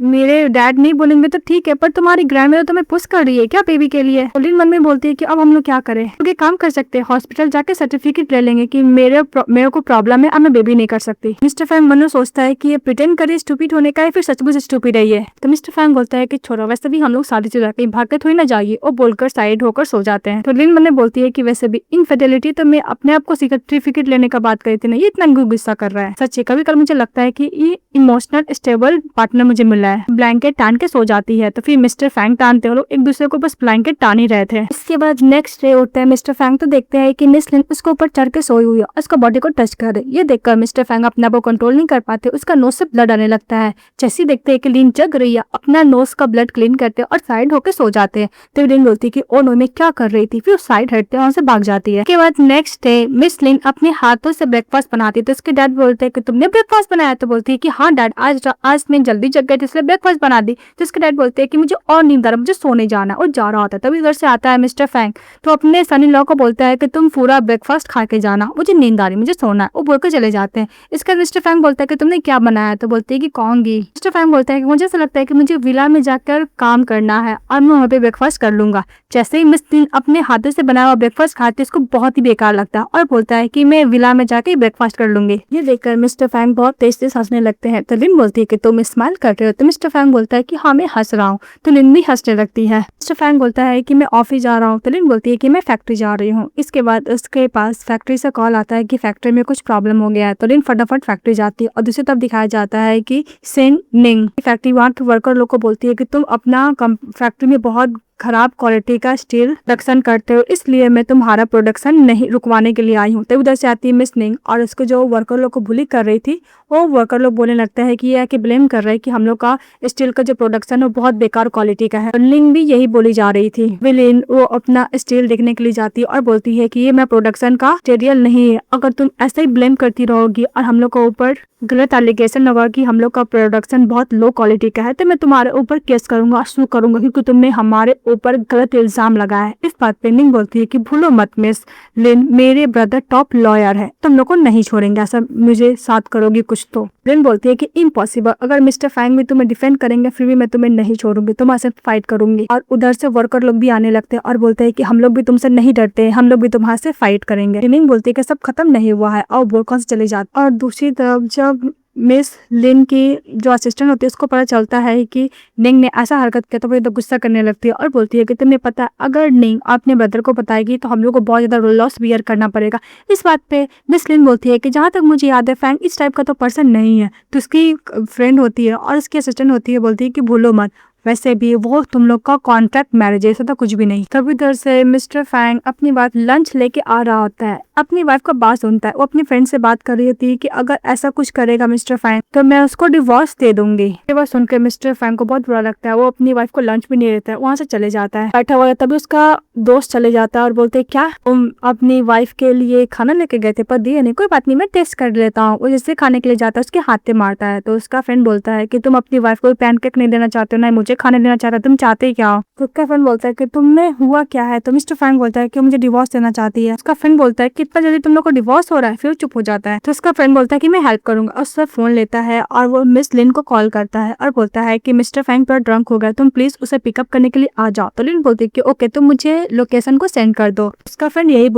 मेरे डैड नहीं बोलेंगे तो ठीक है, पर तुम्हारी ग्रैंडमदर तुम्हें पुश कर रही है क्या बेबी के लिए। लिन मन में बोलती है कि अब हम लोग क्या करें, क्योंकि काम कर सकते हैं, हॉस्पिटल जाके सर्टिफिकेट ले लेंगे कि मेरे को प्रॉब्लम है, अब मैं बेबी नहीं कर सकती। मिस्टर फैंग मन में सोचता है कि ये प्रिटेंड करे स्टूपिड होने का है, फिर सचमुच स्टूपिड है ये। तो मिस्टर फैंग बोलता है कि छोड़ो, वैसे भी हम लोग शादी से जाके भाग के थोड़ी ना जाइए, और बोलकर साइड होकर सो जाते हैं। तो लिन मन में बोलती है कि वैसे भी इनफर्टिलिटी तो मैं अपने आप को सर्टिफिकेट लेने का बात करी थी ना, ये इतना गुस्सा कर रहा है। सच्ची कभी कभी मुझे लगता है कि ये इमोशनल स्टेबल पार्टनर मुझे मिला है। ब्लैंकेट टान के सो जाती है। तो फिर मिस्टर फैंग टानते लोग एक दूसरे को बस ब्लैंकेट टान ही रहे थे। इसके बाद नेक्स्ट डे उठते हैं मिस्टर फैंग तो देखते हैं कि मिस लिन उसके ऊपर चढ़ के सोई हुई है, उसका बॉडी को टच कर रही। ये देखकर मिस्टर फैंग अपने आप को कंट्रोल नहीं कर पाते, उसका नोज से ब्लड आने लगता है। जैसे देखते हैं कि लिन जग रही है, अपना नोज का ब्लड क्लीन करते और साइड होकर सो जाते हैं। तो लिन बोलती है कि ओ नो मैं क्या कर रही थी, फिर साइड हटते वहां से भाग जाती है। उसके बाद नेक्स्ट डे मिस लिन अपने हाथों से ब्रेकफास्ट बनाती है। तो उसके डैड बोलते हैं कि तुमने ब्रेकफास्ट बनाया। तो बोलती है कि हाँ डैड, आज मैं जल्दी जग गई इसलिए ब्रेकफास्ट बना दी। तो उसके डैड बोलते हैं कि मुझे और नींद आ रहा है, मुझे सोने जाना है, और जा रहा होता है। तभी इधर से आता है मिस्टर फैंग तो अपने सन इन लॉ को बोलता है कि तुम पूरा ब्रेकफास्ट खा के जाना, मुझे नींद आ रही, मुझे सोना है। वो बोलकर चले जाते हैं। इसके बाद मिस्टर फैंग बोलता है कि तुमने क्या बनाया। तो बोलते है कि कहूंगी। मिस्टर फैंग बोलता है कि मुझे ऐसा लगता है कि मुझे विला में जाकर काम करना है और मैं वहाँ पे ब्रेकफास्ट कर लूंगा। जैसे ही मिस लिन अपने हाथों से बनाया हुआ ब्रेकफास्ट खाती है, उसको बहुत ही बेकार लगता है और बोलता है कि मैं विला में जाके ब्रेकफास्ट कर लूंगी। ये देखकर मिस्टर फैंग बहुत तेज से हंसने लगते हैं। तो लिन बोलती है कि तुम स्माइल कर रहे हो। तो मिस्टर फैंग बोलता है कि हाँ मैं हंस रहा हूँ। तो लिन भी हंसने लगती है। मिस्टर फैंग बोलता है कि मैं ऑफिस जा रहा हूँ। तो लिन बोलती है कि मैं फैक्ट्री जा रही हूँ। इसके बाद उसके पास फैक्ट्री से कॉल आता है कि फैक्ट्री में कुछ प्रॉब्लम हो गया है। तो लिन फटाफट फैक्ट्री जाती है और दूसरी तरफ दिखाया जाता है कि सेन निंग फैक्ट्री वहाँ के वर्कर लोग को बोलती है कि तुम अपना फैक्ट्री में बहुत खराब क्वालिटी का स्टील प्रोडक्शन करते हो, इसलिए मैं तुम्हारा प्रोडक्शन नहीं रुकवाने के लिए आई हूँ। तब उधर से आती है मिस निंग और उसको जो वर्कर लोग को बुली कर रही थी, वो वर्कर लोग बोलने लगता है कि ये आके ब्लेम कर रहे हैं कि हम लोग का स्टील का जो प्रोडक्शन है वो बहुत बेकार क्वालिटी का है। लिंग भी यही बोली जा रही थी। विलिन वो अपना स्टील देखने के लिए जाती है और बोलती है कि ये मेरा प्रोडक्शन का मटेरियल नहीं है, अगर तुम ऐसे ही ब्लेम करती रहोगी और हम लोग को ऊपर गलत एलिगेशन होगा कि हम लोग का प्रोडक्शन बहुत लो क्वालिटी का है, तो मैं तुम्हारे ऊपर केस करूंगा, सू करूंगा, क्योंकि तुमने हमारे ऊपर गलत इल्जाम लगाया है। इस बात पे निंग बोलती है कि भूलो मत मिस लिन, मेरे ब्रदर टॉप लॉयर है, तुम लोग को नहीं छोड़ेंगे, ऐसा मुझे साथ करोगी कुछ तो। लिन बोलती है कि इम्पॉसिबल, अगर मिस्टर फैंग भी तुम्हें डिफेंड करेंगे फिर भी मैं तुम्हें नहीं छोड़ूंगी, तुम्हारे साथ फाइट करूंगी। और उधर से वर्कर लोग भी आने लगते हैं और बोलते हैं कि हम लोग भी तुमसे नहीं डरते, हम लोग भी तुम्हारे से फाइट करेंगे। निंग बोलती है कि सब खत्म नहीं हुआ है और बोलकर चले जाते। और दूसरी तरफ जब मिस लिन की जो असिस्टेंट होती है उसको पता चलता है कि निंग ने ऐसा हरकत किया तो वो तो गुस्सा करने लगती है और बोलती है कि तुम्हें पता है अगर निंग अपने ब्रदर को बताएगी तो हम लोग को बहुत ज़्यादा लॉस बियर करना पड़ेगा। इस बात पे मिस लिन बोलती है कि जहाँ तक मुझे याद है फैंग इस टाइप का तो पर्सन नहीं है। तो उसकी फ्रेंड होती है और उसकी असिस्टेंट होती है, बोलती है कि भूलो मत, वैसे भी वो तुम लोग का कॉन्ट्रैक्ट मैरिज है, ऐसा तो कुछ भी नहीं। तभी इधर से मिस्टर फैंग अपनी बात लंच लेके आ रहा होता है, अपनी वाइफ का बात सुनता है। वो अपनी फ्रेंड से बात कर रही होती है कि अगर ऐसा कुछ करेगा मिस्टर फैंग तो मैं उसको डिवोर्स दे दूंगी। ये बात सुनकर मिस्टर फैंग को बहुत बुरा लगता है, वो अपनी वाइफ को लंच भी नहीं देता है, वहां से चले जाता है। बैठा हुआ है तभी उसका दोस्त चले जाता है और बोलते हैं क्या तुम अपनी वाइफ के लिए खाना लेके गए थे पर दिए नहीं, कोई बात नहीं मैं टेस्ट कर लेता हूँ। वो जिससे खाने के लिए जाता है उसके हाथ पे मारता है। तो उसका फ्रेंड बोलता है कि तुम अपनी वाइफ को पैनकेक नहीं देना चाहते हो, ना मुझे खाने देना चाहता, तुम चाहते ही क्या हो। तो उसका फ्रेंड बोलता है कि तुमने हुआ क्या है। तो मिस्टर फैंग बोलता है कि मुझे डिवोर्स देना चाहती है। उसका फ्रेंड बोलता है कि इतना जल्दी तुम लोग को डिवोर्स हो रहा है, फिर चुप हो जाता है। तो उसका फ्रेंड बोलता है कि मैं हेल्प करूंगा और उसका फोन लेता है और वो मिस लिन को कॉल करता है और बोलता है कि मिस्टर फैंग थोड़ा ड्रंक हो गया, तुम प्लीज उसे पिकअप करने के लिए आ जाओ। तो लिन बोलती है कि ओके तुम मुझे लोकेशन को सेंड कर दो। उसका फ्रेंड यही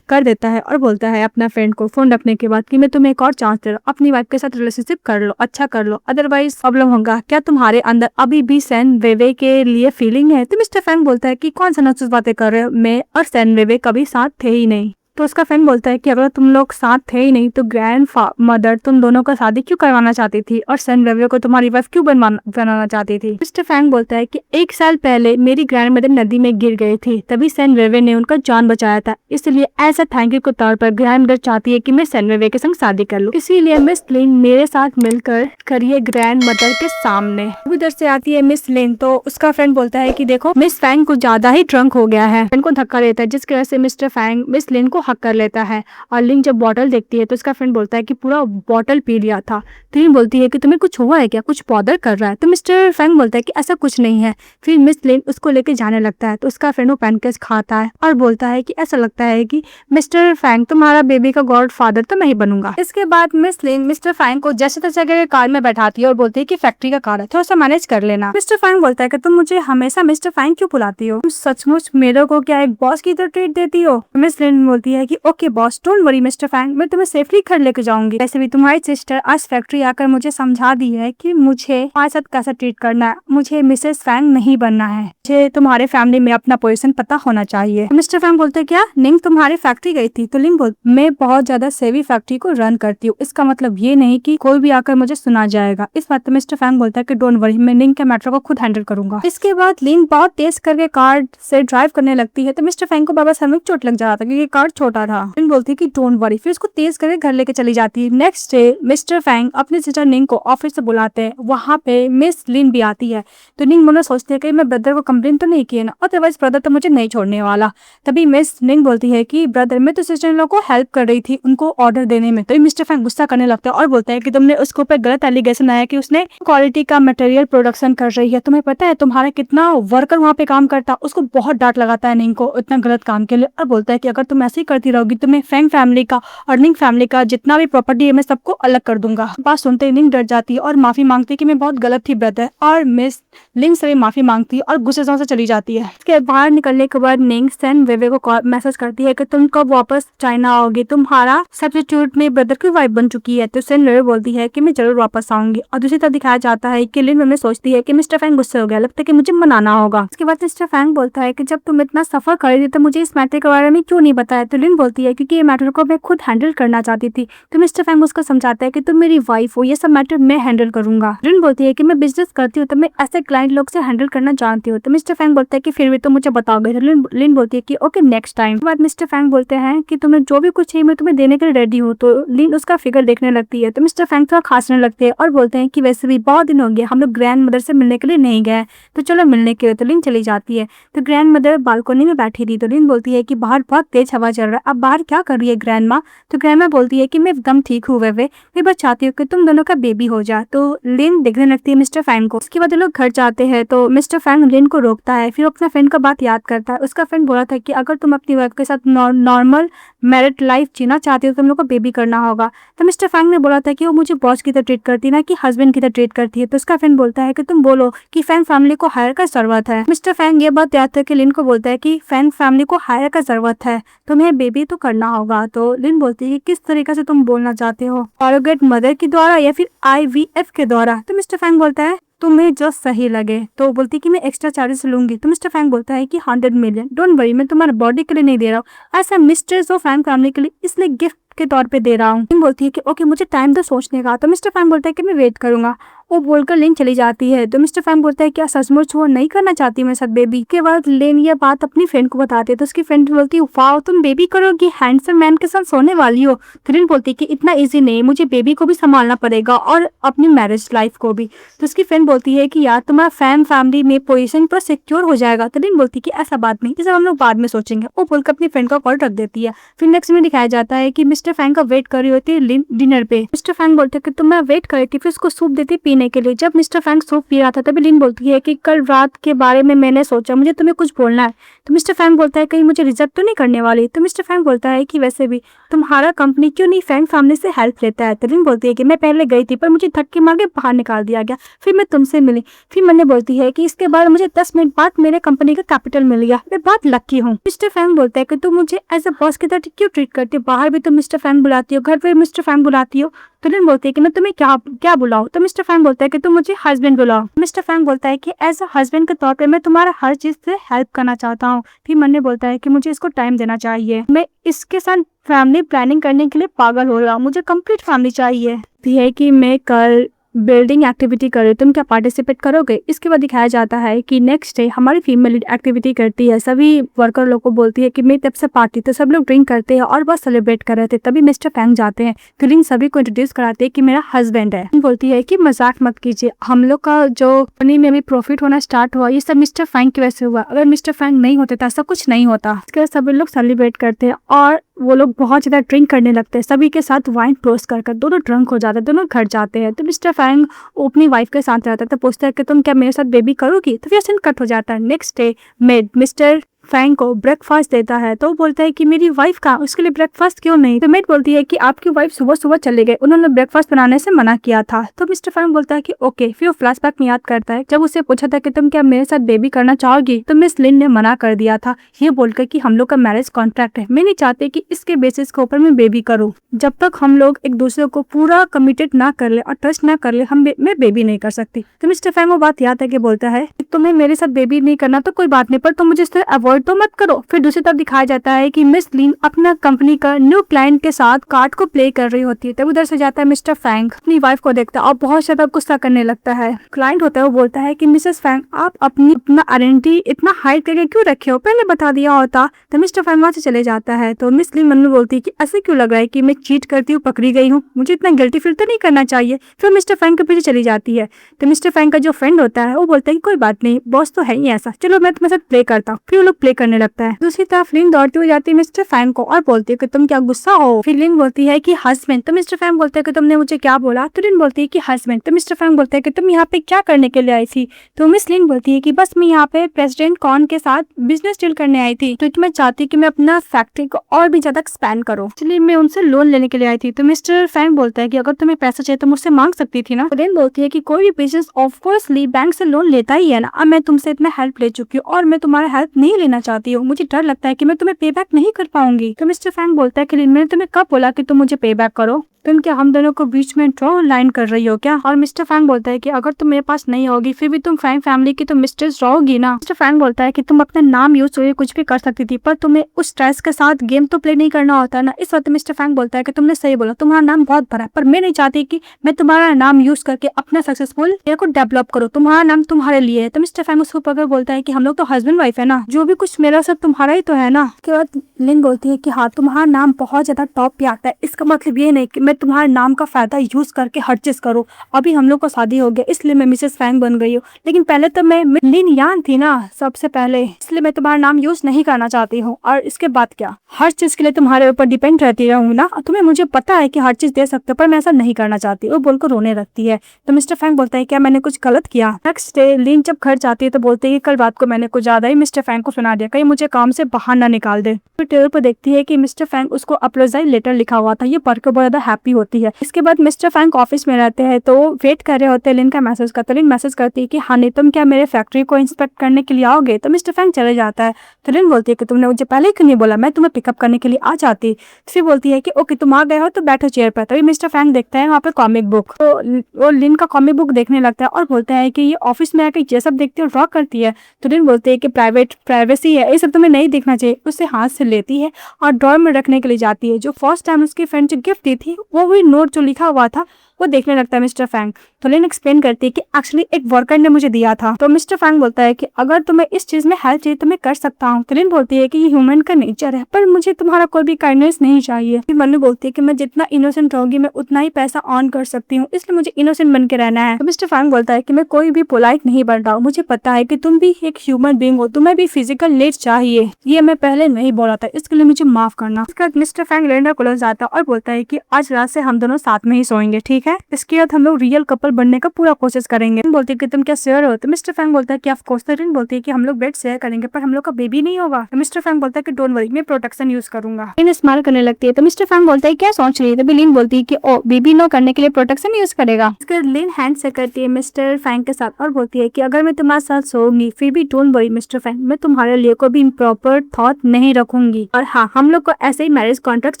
कर देता है और बोलता है अपना फ्रेंड को फोन रखने के बाद कि मैं तुम्हें एक और चांस दे रहा हूँ, अपनी वाइफ के साथ रिलेशनशिप कर लो, अच्छा कर लो, अदरवाइज प्रॉब्लम होगा। क्या तुम्हारे अंदर अभी भी सैन वेवे के लिए फीलिंग है। तो मिस्टर फैंग बोलता है कि कौन सा नक्सस बातें कर रहे हो, मैं और सैन वेवे कभी साथ थे ही नहीं। तो उसका फ्रेंड बोलता है कि अगर तुम लोग साथ थे ही नहीं तो ग्रैंड मदर तुम दोनों का शादी क्यों करवाना चाहती थी और सैन वेवे को तुम्हारी वाइफ क्यों बनाना चाहती थी। मिस्टर फैंग बोलता है कि 1 साल पहले मेरी ग्रैंड मदर नदी में गिर गई थी, तभी सैन वेवे ने उनका जान बचाया था, इसलिए ऐसा थैंक यू के तौर पर ग्रैंड मदर चाहती है कि मैं सैन वेवे के संग शादी कर लूं, इसीलिए मिस लिन मेरे साथ मिलकर करिए ग्रैंड मदर के सामने। उधर से आती है मिस लिन तो उसका फ्रेंड बोलता है कि देखो मिस फैंग कुछ ज्यादा ही ड्रंक हो गया है, फ्रेंड को धक्का देता है जिसकी वजह से मिस्टर फैंग मिस लिन को हक कर लेता है। और लिन जब बॉटल देखती है तो उसका फ्रेंड बोलता है कि पूरा बॉटल पी लिया था। तो लिन बोलती है कि तुम्हें कुछ हुआ है क्या, कुछ बॉदर कर रहा है। तो मिस्टर फैंग बोलता है कि ऐसा कुछ नहीं है। फिर मिस लिन उसको लेके जाने लगता है तो उसका फ्रेंड वो पैनकेक खाता है और बोलता है कि ऐसा लगता है कि मिस्टर फैंग तुम्हारा बेबी का गॉड फादर तो मैं ही बनूंगा। इसके बाद मिस लिन मिस्टर फैंग को जैसे तैसे कार में बैठाती है और बोलती है कि फैक्ट्री का कार है, थोड़ा सा मैनेज कर लेना। मिस्टर फैंग बोलता है कि तुम मुझे हमेशा मिस्टर फैंग क्यों बुलाती हो, तुम सचमुच मेरे को क्या एक बॉस की तरह ट्रीट देती हो। मिस लिन बोलती है कि okay boss don't worry mister Fang, मैं तुम्हें सेफली घर लेके जाऊंगी। वैसे भी तुम्हारी सिस्टर आज फैक्ट्री आकर मुझे समझा दी है कि मुझे तुम्हारे साथ कैसा ट्रीट करना है, मुझे मिसेस फैंग नहीं बनना है, मुझे तुम्हारे फैमिली में अपना पोजीशन पता होना चाहिए। मिस्टर फैंग बोलते क्या निंग तुम्हारी फैक्ट्री गई थी। तो लिंग बोल मैं बहुत ज्यादा सेवी फैक्ट्री को रन करती हूँ, इसका मतलब ये नहीं कि कोई भी आकर मुझे सुना जाएगा। इस बात पर मिस्टर फैंग बोलता है कि डोंट वरी, मैं निंग के मैटर को खुद हैंडल करूंगा। इसके बाद लिंग बहुत तेज करके कार से ड्राइव करने लगती है तो मिस्टर फैंग को बाबा सर में चोट लग जाता क्योंकि कार छोटा था। लिंग बोलती है कि डोंट वरी, फिर उसको तेज करके घर लेके चली जाती है। नेक्स्ट डे मिस्टर फैंग अपने सिस्टर निंग को ऑफिस से बुलाते हैं, वहाँ पे मिस लिन भी आती है। तो निंग मोनो सोचते हैं कि मैं ब्रदर को कंप्लेन तो नहीं किया ना, अदरवाइज ब्रदर तो मुझे नहीं छोड़ने वाला। तभी मिस निंग बोलती है कि ब्रदर मैं तो सिस्टर इन लोग को हेल्प कर रही थी उनको ऑर्डर देने में। तो मिस्टर फैंग गुस्सा करने लगता है और बोलता है कि तुमने उसके ऊपर गलत एलिगेशन आया कि उसने क्वालिटी का मटेरियल प्रोडक्शन कर रही है, तुम्हें पता है तुम्हारा कितना वर्कर वहाँ पे काम करता। उसको बहुत डांट लगाता है निंग को इतना गलत काम के लिए और बोलता है कि अगर तुम ऐसे ही करती रहोगी तो मैं फैंग फैमिली का और निंग फैमिली का जितना भी प्रॉपर्टी है मैं सबको अलग कर दूंगा। बात सुनते ही निंग डर जाती है और माफी मांगती है कि मैं बहुत गलत थी ब्रदर, और मिस लिंग से भी माफी मांगती है और गुस्से से चली जाती है। इसके बाहर निकलने के बाद निंग सैन वेवे को मैसेज करती है कि तुम कब वापस चाइना आओगी, तुम्हारा सब्स्टिट्यूट में ब्रदर की वाइफ बन चुकी है। तो सैन वेवे बोलती है कि मैं जरूर वापस आऊंगी। और दूसरी तरफ दिखाया जाता है कि लिन में सोचती है कि मिस्टर फैंग गुस्से हो गया, लगता है कि मुझे मनाना होगा। उसके बाद मिस्टर फैंग बोलता है कि जब तुम इतना सफर कर रही थी तो मुझे इस मैटर के बारे में क्यों नहीं बताया। तो लिन बोलती है क्योंकि ये मैटर को मैं खुद हैंडल करना चाहती थी। तो मिस्टर फैंग उसको समझाता है कि तुम मेरी वाइफ हो, ये सब मैटर मैं हैंडल करूंगा। लिन बोलती है कि मैं बिजनेस करती हूँ तो मैं ऐसे क्लाइंट लोग से हैंडल करना जानती हूँ। तो मिस्टर फैंग बोलता है कि फिर भी तो मुझे बताओगे। लिन बोलती है कि ओके नेक्स्ट टाइम। बाद मिस्टर फैंग बोलते हैं कि तुम्हें जो भी कुछ चाहिए मैं तुम्हें देने के लिए रेडी हूँ। तो लिन उसका फिगर देखने लगती है तो मिस्टर फैंग थोड़ा खांसने लगते हैं और बोलते हैं कि वैसे भी बहुत दिन हो गए हम लोग ग्रैंड मदर से मिलने के लिए नहीं गए, तो चलो मिलने के लिए। तो लिन चली जाती है। तो ग्रैंड मदर बालकोनी में बैठी थी। तो लिन बोलती है कि बाहर बहुत तेज हवा चल रहा है, अब बाहर क्या कर रही है ग्रैंडमा? तो ग्रैंडमा बोलती है कि मैं एकदम ठीक हूँ वे मैं बस चाहती हूँ कि तुम दोनों का बेबी हो जाए। तो लिन देखने लगती है मिस्टर फैंग को। उसके बाद वो लोग घर जाते हैं तो मिस्टर फैंग लिन को रोकता है, फिर अपना फ्रेंड का बात याद करता है। उसका फ्रेंड बोला था कि अगर तुम अपनी वाइफ के साथ नॉर्मल मैरिड लाइफ जीना चाहती हो तो तुम लोग को बेबी करना होगा। तो मिस्टर फैंग ने बोला था कि वो मुझे बॉस की तरह ट्रीट करती है ना कि हस्बैंड की तरह ट्रीट करती है। तो उसका फ्रेंड बोलता है कि तुम बोलो कि फैंग फैमिली को हायर का जरूरत है। मिस्टर फैंग ये बात याद करके लिन को बोलता है कि फैंग फैमिली को हायर का जरूरत है, तुम्हें बेबी तो करना होगा। तो लिन बोलती है कि किस तरीके से तुम बोलना चाहते हो, सरोगेट मदर के द्वारा या फिर IVF के द्वारा? तो मिस्टर फैंग बोलता है तुम्हें जो सही लगे। तो बोलती है कि मैं एक्स्ट्रा चार्जेस लूंगी। तो मिस्टर फैंग बोलता है कि 100 मिलियन, डोंट वरी, मैं तुम्हारे बॉडी के लिए नहीं दे रहा हूँ, ऐसा मिस्टर फैंग फैमिली के लिए इसलिए गिफ्ट के तौर पे दे रहा हूँ। लिन बोलती है कि ओके मुझे टाइम दो सोचने का। तो मिस्टर फैंग बोलता है कि मैं वेट करूंगा। वो बोलकर लिन चली जाती है। तो मिस्टर फैंग बोलता है क्या सचमुच वो नहीं करना चाहती मेरे साथ बेबी? के बाद लिन ये बात अपनी फ्रेंड को बताती है तो उसकी फ्रेंड बोलती है वाओ तुम बेबी करोगी, हैंडसम मैन के साथ सोने वाली हो। तो लिन बोलती है कि इतना इजी नहीं, मुझे बेबी को भी संभालना पड़ेगा और अपनी मैरिज लाइफ को भी। तो उसकी फ्रेंड बोलती है कि यार तुम्हारा फैमिली में पोजीशन पर सिक्योर हो जाएगा। तो लिन बोलती है कि ऐसा बात नहीं, जैसे हम लोग बाद में सोचेंगे। वो बोलकर अपनी फ्रेंड का कॉल रख देती है। फिर नेक्स्ट में दिखाया जाता है कि मिस्टर फैंग का वेट कर रही होती है लिन डिनर पे। मिस्टर फैंग बोलते हैं कि तुम मैं वेट कर रही थी, फिर उसको सूप देती पीने के लिए। जब मिस्टर फैंग सूप पी रहा था तभी लिन बोलती है कि कल रात के बारे में मैंने सोचा, मुझे तुम्हें कुछ बोलना है। तो मिस्टर फैंग बोलता है कहीं मुझे रिजेक्ट तो नहीं करने वाली? तो मिस्टर फैंग बोलता है कि वैसे भी तुम्हारा कंपनी क्यों नहीं फैंग फैमिली से हेल्प लेता है? तो लिन बोलती है कि मैं पहले गई थी पर मुझे धक्के मार के बाहर निकाल दिया गया, फिर मैं तुमसे मिली। फिर मैंने बोलती है कि इसके बाद मुझे 10 मिनट बाद मेरे कंपनी का कैपिटल मिल गया, मैं बहुत लकी हूँ। मिस्टर फैंग बोलता है कि तुम मुझे एज अ बॉस की तरह क्यों ट्रीट करती हो? बाहर भी तुम मिस्टर फैंग बुलाती हो, घर पे मिस्टर फैंग बुलाती हो। तो लिन बोलती है कि मैं तुम्हें क्या क्या बुलाऊं? तो मिस्टर फैंग बोलता है कि तुम मुझे हस्बैंड बुलाओ। मिस्टर फैंग बोलता है कि एज अ हस्बैंड के तौर पे मैं तुम्हारा हर चीज से हेल्प करना चाहता हूँ। फिर मन्ने बोलता है कि मुझे इसको टाइम देना चाहिए, मैं इसके साथ फैमिली प्लानिंग करने के लिए पागल हो रहा हूँ, मुझे कंप्लीट फैमिली चाहिए। भी है कि मैं कल बिल्डिंग एक्टिविटी करे, तुम क्या पार्टिसिपेट करोगे? इसके बाद दिखाया जाता है कि नेक्स्ट डे हमारी फीमेल लीड एक्टिविटी करती है, सभी वर्कर लोग को बोलती है कि मेरी तरफ से पार्टी। तो सब लोग ड्रिंक करते हैं और बस सेलिब्रेट कर रहे थे। तभी मिस्टर फैंग जाते हैं, फिलिंग सभी को इंट्रोड्यूस कराते हैं कि मेरा हस्बैंड है। बोलती है कि मजाक मत कीजिए, हम लोग का जो कंपनी में भी प्रॉफिट होना स्टार्ट हुआ ये सब मिस्टर फैंग की वजह से हुआ, अगर मिस्टर फैंग नहीं होते तो ऐसा कुछ नहीं होता। इसके बाद सभी लोग सेलिब्रेट करते हैं और वो लोग बहुत ज्यादा ड्रिंक करने लगते हैं, सभी के साथ वाइन टोस्ट कर दोनों ड्रंक हो जाते हैं, दोनों घर जाते हैं। तो मिस्टर फैंग अपनी वाइफ के साथ रहता है तो पूछता है कि तुम क्या मेरे साथ बेबी करोगी? तो फिर सीन कट हो जाता है। Next day maid mister Fang को ब्रेकफास्ट देता है तो वो बोलता है कि मेरी वाइफ का, उसके लिए ब्रेकफास्ट क्यों नहीं? तो मेड बोलती है कि आपकी वाइफ सुबह सुबह चले गए, उन्होंने ब्रेकफास्ट बनाने से मना किया था। तो मिस्टर फैंग बोलता है कि ओके। फिर वो फ्लैशबैक में याद करता है जब उसे पूछा था कि तुम क्या मेरे साथ बेबी करना चाहोगी, तो मिस लिन ने मना कर दिया था, ये बोलकर कि हम लोग का मैरिज कॉन्ट्रैक्ट है, मैं नहीं चाहती कि इसके बेसिस के ऊपर मैं बेबी करूँ। जब तक हम लोग एक दूसरे को पूरा कमिटेड ना कर ले और ट्रस्ट ना कर ले मैं बेबी नहीं कर सकती। तो मिस्टर फैंग वो बात याद है कि बोलता है तुम्हें मेरे साथ बेबी नहीं करना तो कोई बात नहीं, पर तुम मुझे इस तरह अवॉइड तो मत करो। फिर दूसरी तरफ दिखाया जाता है कि मिस लिन अपना कंपनी का न्यू क्लाइंट के साथ कार्ड को प्ले कर रही होती है। तब उधर से जाता है मिस्टर फैंग, अपनी वाइफ को देखता है और बहुत ज्यादा गुस्सा करने लगता है। क्लाइंट होता है वो बोलता है कि मिसेस फैंग आप अपना आइडेंटिटी इतना हाइड करके क्यों रखे हो, पहले बता दिया होता। तो मिस्टर फैंग वहां से चले जाता है। तो मिस लिन मन में बोलती है कि ऐसे क्यों लग रहा है कि मैं चीट करती हूँ, पकड़ी गई हूँ, मुझे इतना गिल्टी फील तो नहीं करना चाहिए। फिर मिस्टर फैंग के पीछे चली जाती है। तो मिस्टर फैंग का जो फ्रेंड होता है वो बोलता है कि कोई बात नहीं, बॉस तो है ही ऐसा, चलो मैं तुम्हारे साथ प्ले करता हूँ। फिर वो लोग प्ले करने लगता है। दूसरी तरफ लिन दौड़ती हुई जाती है मिस्टर फैंग को और बोलती है कि तुम क्या गुस्सा हो? फिर लिन बोलती है कि हस्बैंड। तो मिस्टर फैंग बोलते हैं कि तुमने मुझे क्या बोला? तो लिन बोलती है कि हस्बैंड। तो मिस्टर फैंग बोलते हैं कि तुम यहाँ पे क्या करने के लिए आई थी? तो मिस लिन बोलती है कि बस मैं यहाँ पे प्रेसिडेंट कॉन के साथ बिजनेस डील करने आई थी, तो मैं चाहती कि मैं अपना फैक्ट्री को और भी ज्यादा एक्सपैंड करूँ, इसलिए मैं उनसे लोन लेने के लिए आई थी। तो मिस्टर फैंग बोलता है कि अगर तुम्हें पैसा चाहिए तो मुझसे मांग सकती थी ना। तो लिन बोलती है कि कोई भी बिजनेस ऑफकोर्सली बैंक से लोन लेता ही है ना, अब मैं तुमसे इतना हेल्प ले चुकी हूँ और मैं तुम्हारा हेल्प नहीं लेना चाहती हूँ, मुझे डर लगता है कि मैं तुम्हें पे बैक नहीं कर पाऊंगी। तो मिस्टर फैंग बोलता है कि मैंने तुम्हें कब बोला कि तुम मुझे पे बैक करो? तुम क्या हम दोनों को बीच में ड्रॉ लाइन कर रही हो क्या? और मिस्टर फैंग बोलता है कि अगर तुम मेरे पास नहीं होगी फिर भी तुम फैंग फैमिली की तो मिस्ट्रेस रहोगी ना। मिस्टर फैंग बोलता है कि तुम अपना नाम यूज करके कुछ भी कर सकती थी, पर तुम्हें उस स्ट्रेस के साथ गेम तो प्ले नहीं करना होता ना। इस वक्त मिस्टर फैंग बोलता है कि तुमने सही बोला, तुम्हारा नाम बहुत बड़ा है, पर मैं नहीं चाहती कि मैं तुम्हारा नाम यूज करके अपना सक्सेसफुल को डेवलप करो, तुम्हारा नाम तुम्हारे लिए है। तो मिस्टर फैंग उसको पकड़ बोलता है कि हम लोग तो हस्बैंड वाइफ है ना, जो भी कुछ मेरा सब तुम्हारा ही तो है ना। उसके बाद लिन बोलती है कि हाँ तुम्हारा नाम बहुत ज्यादा टॉप पे आता है, इसका मतलब ये नहीं कि मैं तुम्हारे नाम का फायदा यूज करके हर चीज करूँ। अभी हम लोग को शादी हो गया इसलिए मैं मिसेस फैंग बन गई हूँ, लेकिन पहले तो मैं लिन यान थी ना सबसे पहले, इसलिए मैं तुम्हारा नाम यूज नहीं करना चाहती हूँ। और इसके बाद क्या, हर चीज के लिए तुम्हारे ऊपर डिपेंड रहती रहूँ ना। तुम्हें मुझे पता है कि हर चीज दे सकते हो पर मैं ऐसा नहीं करना चाहती। वो बोलकर रोने लगती है। तो मिस्टर फैंग बोलता है क्या मैंने कुछ गलत किया। नेक्स्ट डे लिन जब घर जाती है तो बोलते है कल रात को मैंने कुछ ज्यादा ही मिस्टर फैंग को सुना दिया, कहीं मुझे काम से बाहर ना निकाल दे। फिर टेबल पर देखती है कि मिस्टर फैंग उसको अप्रोजाइज लेटर लिखा हुआ था। ये पढ़ के बहुत ज्यादा हैप्पी होती है। इसके बाद मिस्टर फैंग ऑफिस में रहते हैं तो वेट कर रहे होते हैं लिन का मैसेज का। तो लिन मैसेज करती है कि हाँ नहीं तुम क्या मेरे फैक्ट्री को इंस्पेक्ट करने के लिए आओगे। तो मिस्टर फैंग चले जाता है। तो लिन बोलती है कि तुमने मुझे पहले क्यों नहीं बोला, मैं तुम्हें पिकअप करने के लिए आ जाती। फिर बोलती है कि ओके तुम आ गए हो तो बैठो चेयर पर। तभी मिस्टर फैंग देखता है वहाँ पे कॉमिक बुक, तो वो लिन का कॉमिक बुक देखने लगता है और बोलता है कि ये ऑफिस में आकर ये सब देखती है और ड्रॉ करती है। तो लिन बोलती है कि प्राइवेसी है, ये सब तुम्हें नहीं देखना चाहिए। उससे हाथ से लेती है और ड्रॉर में रखने के लिए जाती है। जो फर्स्ट टाइम उसकी फ्रेंड जो गिफ्ट दी थी वो भी नोट जो लिखा हुआ था वो देखने लगता है मिस्टर फैंग। तो लिन एक्सप्लेन करती है कि एक्चुअली एक वर्कर ने मुझे दिया था। तो मिस्टर फैंग बोलता है कि अगर तुम्हें इस चीज में हेल्प चाहिए तो मैं कर सकता हूँ। तो लिन बोलती है कि ये ह्यूमन का नेचर है पर मुझे तुम्हारा कोई भी काइंडनेस नहीं चाहिए। फिर मनु बोलती है कि मैं जितना इनोसेंट रहूंगी मैं उतना ही पैसा अर्न कर सकती हूँ, इसलिए मुझे इनोसेंट बन के रहना है। तो मिस्टर फैंग बोलता है कि मैं कोई भी पोलाइट नहीं बन रहा हूँ, मुझे पता है कि तुम भी एक ह्यूमन बीइंग हो, तुम्हें भी फिजिकल नीड्स चाहिए, ये मैं पहले नहीं बोला था, इसके लिए मुझे माफ करना। इसके बाद मिस्टर फैंग लिंडा को जाता है और बोलता है कि आज रात से हम दोनों साथ में ही सोएंगे, ठीक है। इसके बाद हम रियल कपल बनने का पूरा कोशिश करेंगे। बोलती है कि तुम क्या श्योर हो। तो मिस्टर फैंग बोलता है कि ऑफ कोर्स। तो रिन बोलती है कि हम लोग बेड शेयर करेंगे पर हम लोग का बेबी नहीं होगा। तो मिस्टर फैंग बोलता है कि डोंट वरी मैं प्रोटेक्शन यूज करूंगा। रिन स्माइल करने लगती है। तो मिस्टर फैंग बोलता है क्या सोच रही है। तो लिन बोलती है कि ओ बेबी नो करने के लिए प्रोटेक्शन यूज करेगा। इसके बाद लिन हैंड से करती है मिस्टर फैंग के साथ और बोलती है कि अगर मैं तुम्हारे साथ सोऊंगी फिर भी डोंट वरी मिस्टर फैंग, मैं तुम्हारे लिए कोई भी इम्प्रॉपर थॉट नहीं रखूंगी और हाँ हम लोग को ऐसे ही मैरिज कॉन्ट्रैक्ट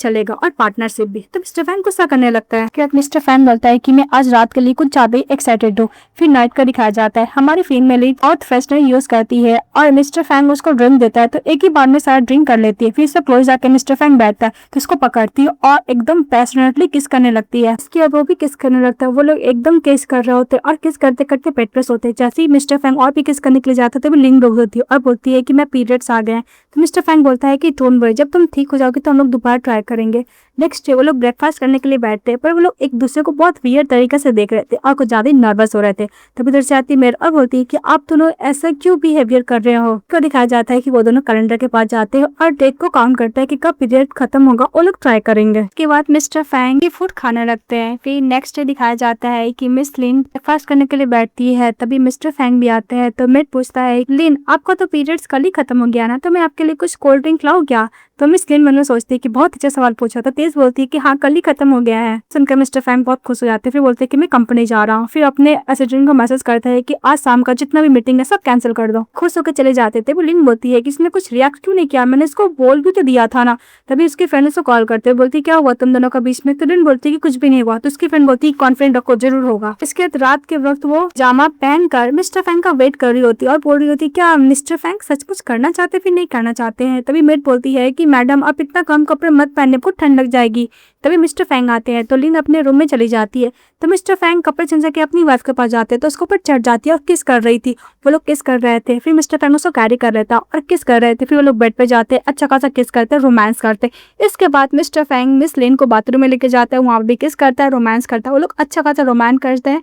चलेगा और पार्टनरशिप भी। तो मिस्टर फैंग गुस्सा करने लगता है। क्या मिस्टर फैंग बोलता है कि मैं आज रात के लिए कुछ ज्यादा ही एक्साइटेड हूँ। फिर नाइट का दिखाया जाता है। हमारी फीमेल बहुत फ्रेशनर यूज करती है और मिस्टर फैंग उसको ड्रिंक देता है तो एक ही बार में सारा ड्रिंक कर लेती है। फिर से क्लोज जाके मिस्टर फैंग बैठता है तो उसको पकड़ती है और एकदम पैशनेटली किस करने लगती है। इसके बाद वो भी किस करने लगता है। वो लोग एकदम किस कर रहे होते और किस करते करते पेटलेस होते हैं। जैसे ही मिस्टर फैंग और भी किस करने के लिए जाता है तो वो लिंग रोक देती है और बोलती है कि मैं पीरियड्स आ गए हैं। तो मिस्टर फैंग बोलता है कि डोंट वरी, जब तुम ठीक हो जाओगे तो हम लोग दोबारा ट्राई करेंगे। नेक्स्ट डे वो लोग ब्रेकफास्ट करने के लिए बैठते हैं पर वो लोग एक दूसरे को बहुत वियर्ड तरीके से देख रहे थे और कुछ ज्यादा ही नर्वस हो रहे थे। तब इधर से आती मेर और बोलती है कि आप दोनों ऐसा क्यों बिहेवियर कर रहे हो। तो दिखाया जाता है कि वो दोनों कैलेंडर के पास जाते हैं और डेट को काउंट करते हैं कि कब पीरियड खत्म होगा, वो लोग ट्राई करेंगे। उसके बाद मिस्टर फैंग फूड खाने लगते हैं। फिर नेक्स्ट डे दिखाया जाता है कि मिस लिन ब्रेकफास्ट करने के लिए बैठती है। तभी मिस्टर फैंग भी आते हैं तो मिड पूछता है लिन आपका तो पीरियड्स कल ही खत्म हो गया ना, तो मैं आपके लिए कुछ कोल्ड ड्रिंक लाऊं क्या। तो मिस लिन मन में सोचती है कि बहुत अच्छा सवाल पूछा। तो तेज बोलती है कि हाँ कल ही खत्म हो गया है। सुनकर मिस्टर फैंग बहुत खुश हो जाते हैं। फिर बोलते हैं कि मैं कंपनी जा रहा हूँ। फिर अपने असिस्टेंट को मैसेज करता है कि आज शाम का जितना भी मीटिंग है सब कैंसिल कर दो। खुश होकर चले जाते थे। वो लिन बोलती है कि इसने कुछ रिएक्ट क्यों नहीं किया, मैंने इसको बोल भी तो दिया था ना। तभी उसकी फ्रेंड उसको कॉल करते हैं, बोलती क्या हुआ तुम दोनों का बीच में। तो लिन बोलती है कि कुछ भी नहीं हुआ। तो उसकी फ्रेंड बोलती है कॉन्फिडेंट रखो जरूर होगा। इसके बाद रात के वक्त वो जामा पहन कर मिस्टर फैंग का वेट कर रही होती है और बोल रही होती है क्या मिस्टर फैंग सचमुच करना चाहते फिर नहीं करना चाहते हैं। तभी मेड बोलती है कि मैडम आप इतना कम कपड़े मत पहनने, बहुत ठंड लग जाएगी। तभी मिस्टर फैंग आते हैं तो लिन अपने रूम में चली जाती है। तो मिस्टर फैंग कपड़े चेंज करके अपनी वाइफ के पास जाते हैं तो उसके ऊपर चढ़ जाती है और किस कर रही थी। वो लोग किस कर रहे थे। फिर मिस्टर फैंग उसको कैरी कर रहा था और किस कर रहे थे। फिर वो लोग बेड पे जाते हैं, अच्छा खासा किस करते हैं, रोमांस करते। इसके बाद मिस्टर फैंग मिस लिन को बाथरूम में लेके जाता है, वहाँ भी किस करता है, रोमांस करता है। वो लोग अच्छा खासा रोमांस करते हैं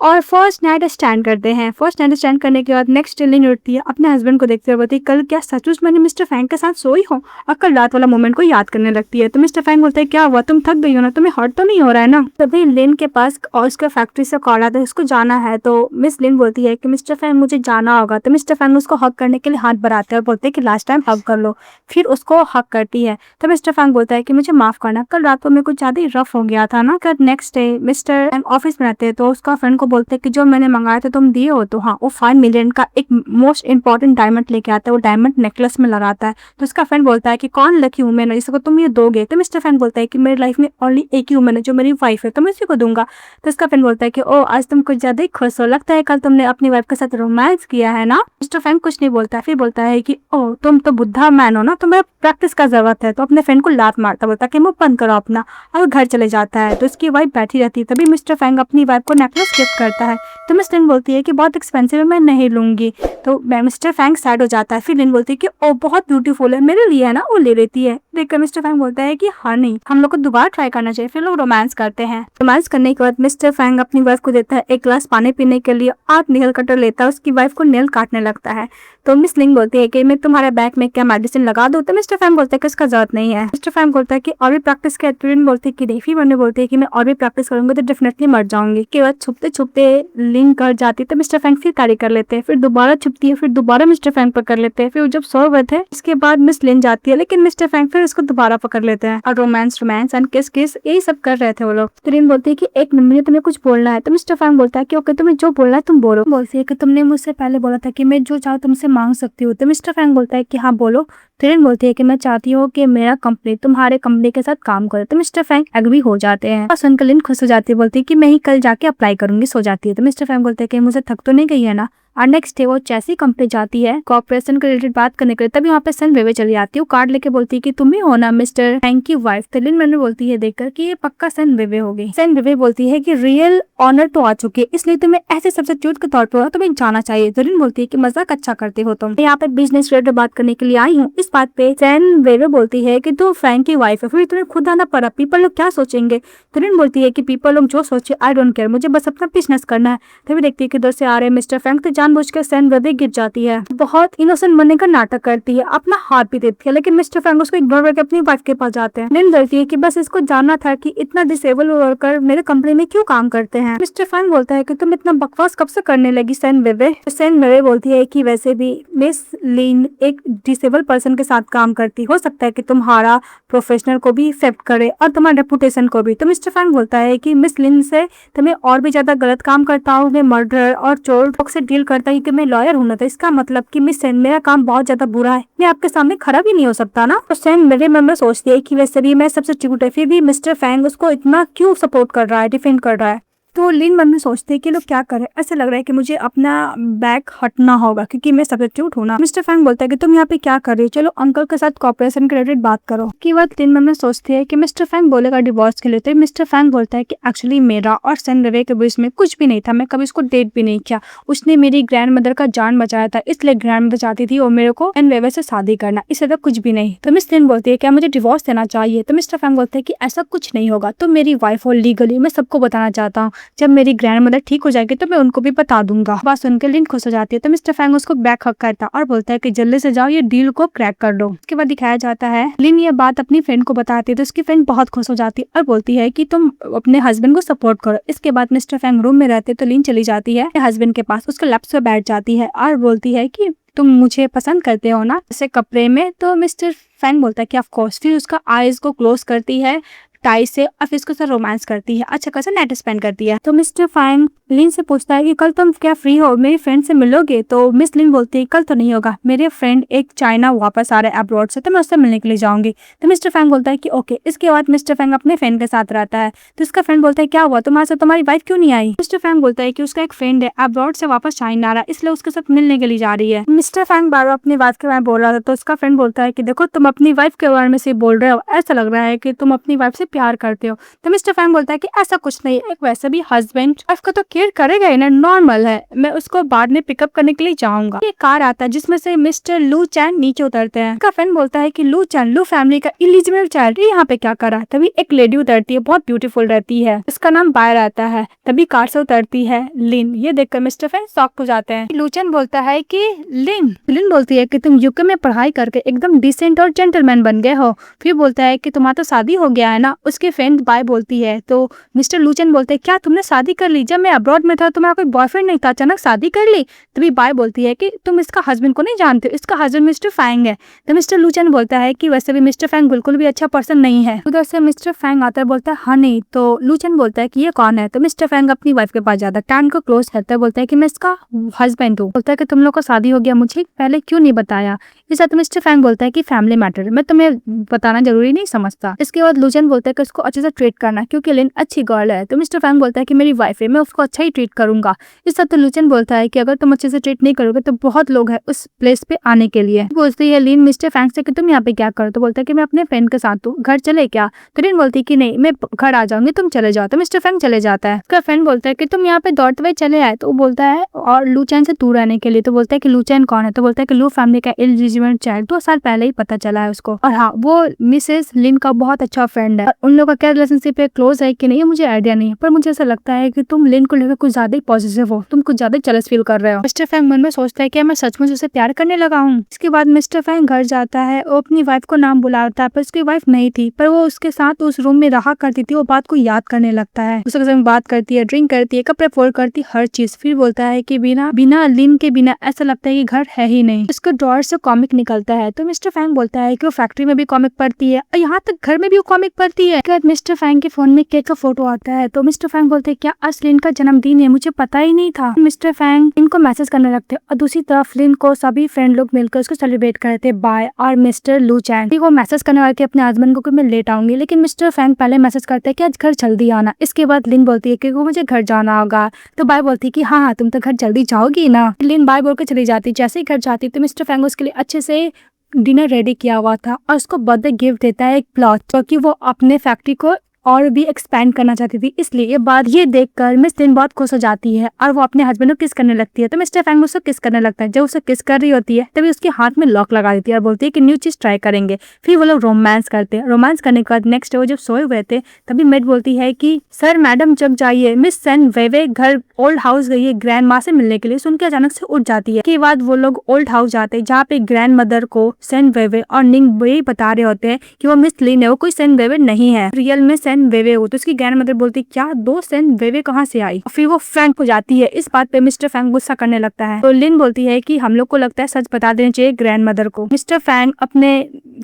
और फर्स्ट नाइट स्टैंड करते हैं। फर्स्ट नाइट स्टैंड करने के बाद नेक्स्ट डे लिन उठती है, अपने हस्बैंड को देखते हुए बोलती है कल क्या सचमुच मैंने मिस्टर फैंग के साथ सोई हूँ, और कल रात वाला मोमेंट को याद करने लगती है। तो मिस्टर फैंग बोलता है क्या हुआ, तुम थक गई हो ना, तुम्हें हर्ट तो नहीं हो रहा है ना। तभी लिन के पास और उसका फैक्ट्री से कॉल आता है, उसको जाना है। तो मिस लिन बोलती है कि मिस्टर फैंग मुझे जाना होगा। तो मिस्टर फैंग उसको हक करने के लिए हाथ बढ़ाते हैं और बोलते हैं कि लास्ट टाइम हक कर लो। फिर उसको हक करती है। तो मिस्टर फैंग बोलता है कि मुझे माफ करना, कल रात को मैं कुछ ज्यादा ही रफ हो गया था ना। कल next day mister Fang office में रहते हैं तो उसका फ्रेंड को बोलते हैं कि जो मैंने मंगाया था तुम दिए हो। तो हाँ, वो 5 मिलियन का एक मोस्ट इंपॉर्टेंट डायमंड लेके आता है, वो डायमंड नेकलेस में लगाता है। तो उसका फ्रेंड बोलता है कि कौन लकी वुमेन है जिसको तुम ये दोगे। तो मिस्टर फैंग बोलता है कि मेरी लाइफ में ओनली एक ही वुमेन है जो मेरी वाइफ है, तो मैं उसी को दूंगा। तो उसका फ्रेंड बोलता है कि ओ आज तुम कुछ ज्यादा ही खुश हो, लगता है कल तुमने अपनी वाइफ के साथ रोमांस किया है ना। मिस्टर फैंग कुछ नहीं बोलता है। फिर बोलता है कि ओ तुम तो बुद्धा मैन हो ना, तुम्हें प्रैक्टिस का जरूरत है। तो अपने फ्रेंड को लात मारता, बोलता है कि मुंह बंद करो अपना, और घर चले जाता है। तो उसकी वाइफ बैठी रहती है। तभी मिस्टर फैंग अपनी वाइफ को नेकलेस गिफ्ट करता है। तो मिस लिन बोलती है कि बहुत एक्सपेंसिव है, मैं नहीं लूंगी। तो मिस्टर फैंग सैड हो जाता है। फिर लिन बोलती है कि ओ बहुत ब्यूटीफुल है, मेरे लिए है ना, वो ले लेती है। देखकर मिस्टर फैंग बोलता है कि हाँ नहीं, हम लोग को दोबारा ट्राई करना चाहिए। फिर लोग रोमांस करते हैं। रोमांस करने के बाद मिस्टर फैंग अपनी वाइफ को देता है एक ग्लास पानी पीने के लिए और नेल कटर लेता है, उसकी वाइफ को नेल काटने लगता है। तो मिस लिंग बोलती है कि मैं तुम्हारे बैग में क्या मेडिसिन लगा दूं। तो मिस्टर फैंग बोलता है कि इसका जरूरत नहीं है। मिस्टर फैंग बोलता है कि और भी प्रैक्टिस के एटरीन बोलती है कि देखी बनने बोलती है कि मैं और भी प्रैक्टिस करूंगी तो डेफिनेटली मर जाऊंगी। के बाद छुपते छुपते लिंग कर जाती है तो मिस्टर फैंग फिर कार्य कर लेते हैं। फिर दोबारा छुपती है, फिर दोबारा मिस्टर फैंग पकड़ लेते हैं। फिर जब सो गए थे इसके बाद मिस लिन जाती है, लेकिन मिस्टर फैंग फिर उसको दोबारा पकड़ लेते हैं और रोमांस एंड किस किस यही सब कर रहे थे वो लोग। तो लिन बोलती है कि एक मिनट में तुम्हें कुछ बोलना है। तो मिस्टर फैंग बोलता है कि ओके, तुम्हें जो बोलना है तुम बोलो। बोलती है कि तुमने मुझसे पहले बोला था कि मैं जो चाहूँ तुमसे मांग सकती हूँ। तो मिस्टर फैंग बोलता है कि हाँ बोलो। लिन बोलती है कि मैं चाहती हूँ कि मेरा कंपनी तुम्हारे कंपनी के साथ काम करे। तो मिस्टर फैंग एग्री हो जाते हैं और सुनकर लिन खुश हो जाती है, बोलती है कि मैं ही कल जाके अप्लाई करूंगी। सो जाती है। तो मिस्टर फैंग बोलते हैं कि मुझे थक तो नहीं गई है ना। और नेक्स्ट डे वो जैसी कंपनी जाती है कॉर्पोरेशन के रिलेटेड बात करने के लिए, तभी वहाँ पे सन वेवे चली आती है। वो कार्ड लेके बोलती है कि तुम ही हो ना मिस्टर फैंग की वाइफ। तो लिन मैंने बोलती है देखकर कि ये पक्का सन वेवे होगी। सन वेवे बोलती है कि रियल ऑनर तो आ चुकी है, इसलिए तुम्हें ऐसे सब्स्टिट्यूट के तौर पर तुम्हें जाना चाहिए। तो लिन बोलती है कि मजाक अच्छा करते हो तुम, यहाँ पे बिजनेस रिलेटेड बात करने के लिए आई हूँ। इस बात पे सन वेवे बोलती है कि तुम फैंग की वाइफ है, फिर तुम्हें खुद आना पड़ा, पीपल लोग क्या सोचेंगे। तो लिन बोलती है कि पीपल लोग जो सोचे आई डोंट केयर, मुझे बस अपना बिजनेस करना है। तभी देखती है कि इधर से आ रहे मिस्टर फैंग, तो जानबूझकर सन वेवे गिर जाती है। बहुत इनोसेंट बनने का नाटक करती है, अपना हाथ भी देती है, लेकिन मिस्टर फैंग उसको इग्नोर करके अपनी वाइफ के पास जाते हैं। लिन डरती है कि बस इसको जानना था कि इतना डिसेबल वर्कर मेरे कंपनी में क्यों काम करते हैं। मिस्टर फैंग बोलता है कि तुम इतना बकवास कब से करने लगी सन वेवे। सन वेवे बोलती है कि वैसे भी मिस लिन एक डिसेबल पर्सन के साथ काम करती, हो सकता है कि तुम्हारा प्रोफेशनल को भी इफेक्ट करे और तुम्हारा रेपुटेशन को भी। तो मिस्टर फैंग बोलता है कि मिस लिन से तुम्हें और भी ज्यादा गलत काम करता हूँ, मैं मर्डर और चोर से डील करता हूँ कि मैं लॉयर हूँ ना, तो इसका मतलब कि मिस सेन मेरा काम बहुत ज्यादा बुरा है, मैं आपके सामने खड़ा भी नहीं हो सकता ना। तो सेन मेरे मन में सोचती है कि वैसे भी मैं सबसे ट्यूट है, फिर भी मिस्टर फैंग उसको इतना क्यों सपोर्ट कर रहा है, डिफेंड कर रहा है। तो लिन मन में सोचते हैं कि लोग क्या करें, ऐसे लग रहा है कि मुझे अपना बैग हटना होगा क्योंकि मैं सब्स्टिट्यूट हूं ना। मिस्टर फैंग बोलता है कि तुम यहाँ पे क्या कर रही हो, चलो अंकल के साथ कॉर्पोरेशन के रिलेटेड बात करो। की बात लिन मन में सोचती है कि मिस्टर फैंग बोलेगा डिवोर्स के लिए। तो मिस्टर फैंग बोलता है कि एक्चुअली मेरा और सन वेवे के बीच में कुछ भी नहीं था, मैं कभी उसको डेट भी नहीं किया, उसने मेरी ग्रैंड मदर का जान बचाया था, इसलिए ग्रैंड मदर चाहती थी और मेरे को सन वेवे से शादी करना, इससे तो कुछ भी नहीं। तो मिस लिन बोलती है क्या मुझे डिवोर्स देना चाहिए। तो मिस्टर फैंग बोलते हैं कि ऐसा कुछ नहीं होगा, तो मेरी वाइफ हो लीगली, मैं सबको बताना चाहता हूँ, जब मेरी ग्रैंड मदर ठीक हो जाएगी तो मैं उनको भी बता दूंगा। बात सुनकर लिन खुश हो जाती है। तो मिस्टर फैंग उसको बैक हक करता और बोलता है कि जल्दी से जाओ, ये डील को क्रैक कर लो। उसके बाद दिखाया जाता है लिन ये बात अपनी फ्रेंड को बताती है, तो उसकी फ्रेंड बहुत खुश हो जाती है और बोलती है कि तुम अपने हस्बैंड को सपोर्ट करो। इसके बाद मिस्टर फैंग रूम में रहते तो लिन चली जाती है हस्बैंड के पास, उसके लैप्स पे बैठ जाती है और बोलती है कि तुम मुझे पसंद करते हो ना जैसे कपड़े में। तो मिस्टर फैंग बोलता है कि ऑफ कोर्स। फिर उसका आईज को क्लोज करती है टाई से और फिर उसके साथ रोमांस करती है, अच्छा खासा नाइट स्पेंड करती है। तो मिस्टर फैंग लिन से पूछता है कि कल तुम क्या फ्री हो, मेरी फ्रेंड से मिलोगे। तो मिस लिन बोलती है कल तो नहीं होगा, मेरे फ्रेंड एक चाइना वापस आ रहे हैं अब्रॉड से, तो मैं उससे मिलने के लिए जाऊंगी। तो मिस्टर फैंग बोलता है कि ओके। इसके बाद मिस्टर फैंग अपने फ्रेंड के साथ रहता है। तो उसका फ्रेंड बोलता है क्या हुआ तुम्हारे साथ, तुम्हारी वाइफ क्यों नहीं आई। मिस्टर फैंग बोलता है कि उसका एक फ्रेंड है अब्रॉड से वापस चाइना आ रहा है, इसलिए उसके साथ मिलने के लिए जा रही है। मिस्टर फैंग बार बार अपनी वाइफ के बारे में बोल रहा था, तो उसका फ्रेंड बोलता है कि देखो तुम अपनी वाइफ के बारे में से बोल रहे हो, ऐसा लग रहा है कि तुम अपनी वाइफ से प्यार करते हो। तो मिस्टर फैंग बोलता है कि ऐसा कुछ नहीं, एक वैसे भी हस्बैंड वाइफ का तो केयर करेगा ही ना, नॉर्मल है, मैं उसको बाद में पिकअप करने के लिए जाऊंगा। ये कार आता है जिसमें से मिस्टर लू चैन नीचे उतरते हैं। उसका फ्रेंड बोलता है कि लू चैन लू फैमिली का इलिजिबल चाइल्ड यहाँ पे क्या कर रहा है। तभी एक लेडी उतरती है, बहुत ब्यूटीफुल रहती है, इसका नाम बायर आता है। तभी कार से उतरती है लिन, ये देखकर मिस्टर फैंग शॉक हो जाते हैं। लू चैन बोलता है कि लिन बोलती है कि तुम यूके में पढ़ाई करके एकदम डिसेंट और जेंटलमैन बन गए हो। फिर बोलता है कि तुम्हारा तो शादी हो गया है ना। उसके फ्रेंड बाय बोलती है। तो मिस्टर लू चैन बोलते हैं क्या तुमने शादी कर ली, जब मैं अब्रॉड में था तुम्हारा कोई बॉयफ्रेंड नहीं था, अचानक शादी कर ली। तभी बाय बोलती है कि तुम इसका हस्बैंड को नहीं जानते, इसका हस्बैंड मिस्टर फैंग है। तो मिस्टर लू चैन बोलता है कि वैसे भी मिस्टर फैंग बिल्कुल भी अच्छा पर्सन नहीं है। उधर से मिस्टर फैंग आता है, बोलता है हाँ नहीं। तो लू चैन बोलता है कि ये कौन है। तो मिस्टर फैंग अपनी वाइफ के पास जाता है, कान को क्लोज करता है, बोलता है कि मैं इसका हस्बैंड हूँ। बोलता है कि तुम लोग को शादी हो गया, मुझे पहले क्यों नहीं बताया। इस बात मिस्टर फैंग बोलता है कि फैमिली मैटर, मैं तुम्हें बताना जरूरी नहीं समझता। इसके बाद लू चैन बोलता है है कि उसको अच्छे से ट्रीट करना क्योंकि लिन अच्छी गर्ल है। तो मिस्टर फैंग बोलता है कि मेरी वाइफ है, मैं उसको अच्छा ही ट्रीट करूंगा। इस सब तो लुचेन बोलता है कि अगर तुम अच्छे से ट्रीट नहीं करोगे तो बहुत लोग हैं उस प्लेस पे आने के लिए। बोलती है लिन मिस्टर फैंग से कि तुम यहाँ पे क्या करो, तो बोलता है कि मैं अपने फ्रेंड के साथ हूँ, घर चले क्या। तो लिन बोलती है कि नहीं मैं घर आ जाऊंगी, तुम चले जाओ। तो मिस्टर फैंग चले जाता है। उसका फ्रेंड बोलता है कि तुम यहाँ पे दौड़ते हुए चले आए, तो वो बोलता है और लुचैन से दूर रहने के लिए। तो बोलता है कि लुचैन कौन है, तो बोलता है कि लू फैमिली का इलिजिबल चाइल्ड, 2 साल पहले ही पता चला है उसको। और हाँ वो मिसेस लिन का बहुत अच्छा फ्रेंड है। उन लोगों का क्या रिलेशनशिप है, क्लोज है कि नहीं, मुझे आइडिया नहीं है, पर मुझे ऐसा लगता है कि तुम लिन को लेकर कुछ ज्यादा ही पॉजिटिव हो, तुम कुछ ज्यादा जेलस फील कर रहे हो। मिस्टर फैंग मन में सोचता है कि मैं सचमुच उसे प्यार करने लगा हूँ। इसके बाद मिस्टर फैंग घर जाता है, वो अपनी वाइफ को नाम बुलाता है पर उसकी वाइफ नहीं थी, पर वो उसके साथ उस रूम में रहा करती थी। वो बात को याद करने लगता है, उसके साथ बात करती है, ड्रिंक करती है, कपड़े फोल्ड करती है, हर चीज। फिर बोलता है कि बिना लिन के बिना ऐसा लगता है कि घर है ही नहीं। उसको ड्रॉअर से कॉमिक निकलता है। तो मिस्टर फैंग बोलता है कि वो फैक्ट्री में भी कॉमिक पढ़ती है और यहाँ तक घर में भी वो कॉमिक पढ़ती है। मिस्टर फैंग के फोन में केक का फोटो आता है। तो मिस्टर फैंग बोलते हैं क्या आज लिन का जन्मदिन है, मुझे पता ही नहीं था। मिस्टर फैंग इनको मैसेज करने लगते और दूसरी तरफ लिन को सभी फ्रेंड लोग मिलकर उसको सेलिब्रेट करते बाय और मिस्टर लू चैन। वो मैसेज करने वाले थे अपने हस्बैंड को कि मैं लेट आऊंगी, लेकिन मिस्टर फैंग पहले मैसेज करते हैं कि आज घर जल्दी आना। इसके बाद लिन बोलती है कि वो मुझे घर जाना होगा। तो बाय बोलती है कि हाँ तुम तो घर जल्दी जाओगी ना। लिन बाय बोल के चली जाती। जैसे ही घर जाती तो मिस्टर फैंग उसके लिए अच्छे से डिनर रेडी किया हुआ था और उसको बर्थडे गिफ्ट देता है एक प्लॉट, क्योंकि वो अपने फैक्ट्री को और भी एक्सपैंड करना चाहती थी। इसलिए ये देखकर मिस लिन बहुत खुश हो जाती है और वो अपने हस्बैंड को किस करने लगती है। तो मिस्टर फैंग उसको किस करने लगता है। जब उसे किस कर रही होती है तभी उसके हाथ में लॉक लगा देती है और बोलती है कि न्यू चीज ट्राई करेंगे। फिर वो लोग रोमांस करते हैं। रोमांस करने के बाद नेक्स्ट डे वो जब सोए हुए थे तभी मेड बोलती है कि सर मैडम जग जाइए, मिस सेन वेवे घर ओल्ड हाउस गई है ग्रैंड माँ से मिलने के लिए। सुन के अचानक से उठ जाती है। के बाद वो लोग ओल्ड हाउस जाते हैं जहाँ पे ग्रैंड मदर को सेन वेवे और निंग वही बता रहे होते हैं कि वो मिस लिन है, वो कोई सेन वेवे नहीं है, रियल में सेन वेवे हो। तो उसकी ग्रैंड मदर बोलती क्या 2 सेन वेवे कहाँ से आई। फिर वो फ्रैंक हो जाती है। इस बात पे मिस्टर फैंग गुस्सा करने लगता है। तो लिन बोलती है कि हम लोग को लगता है सच बता देना चाहिए ग्रैंड मदर को। मिस्टर फैंग अपने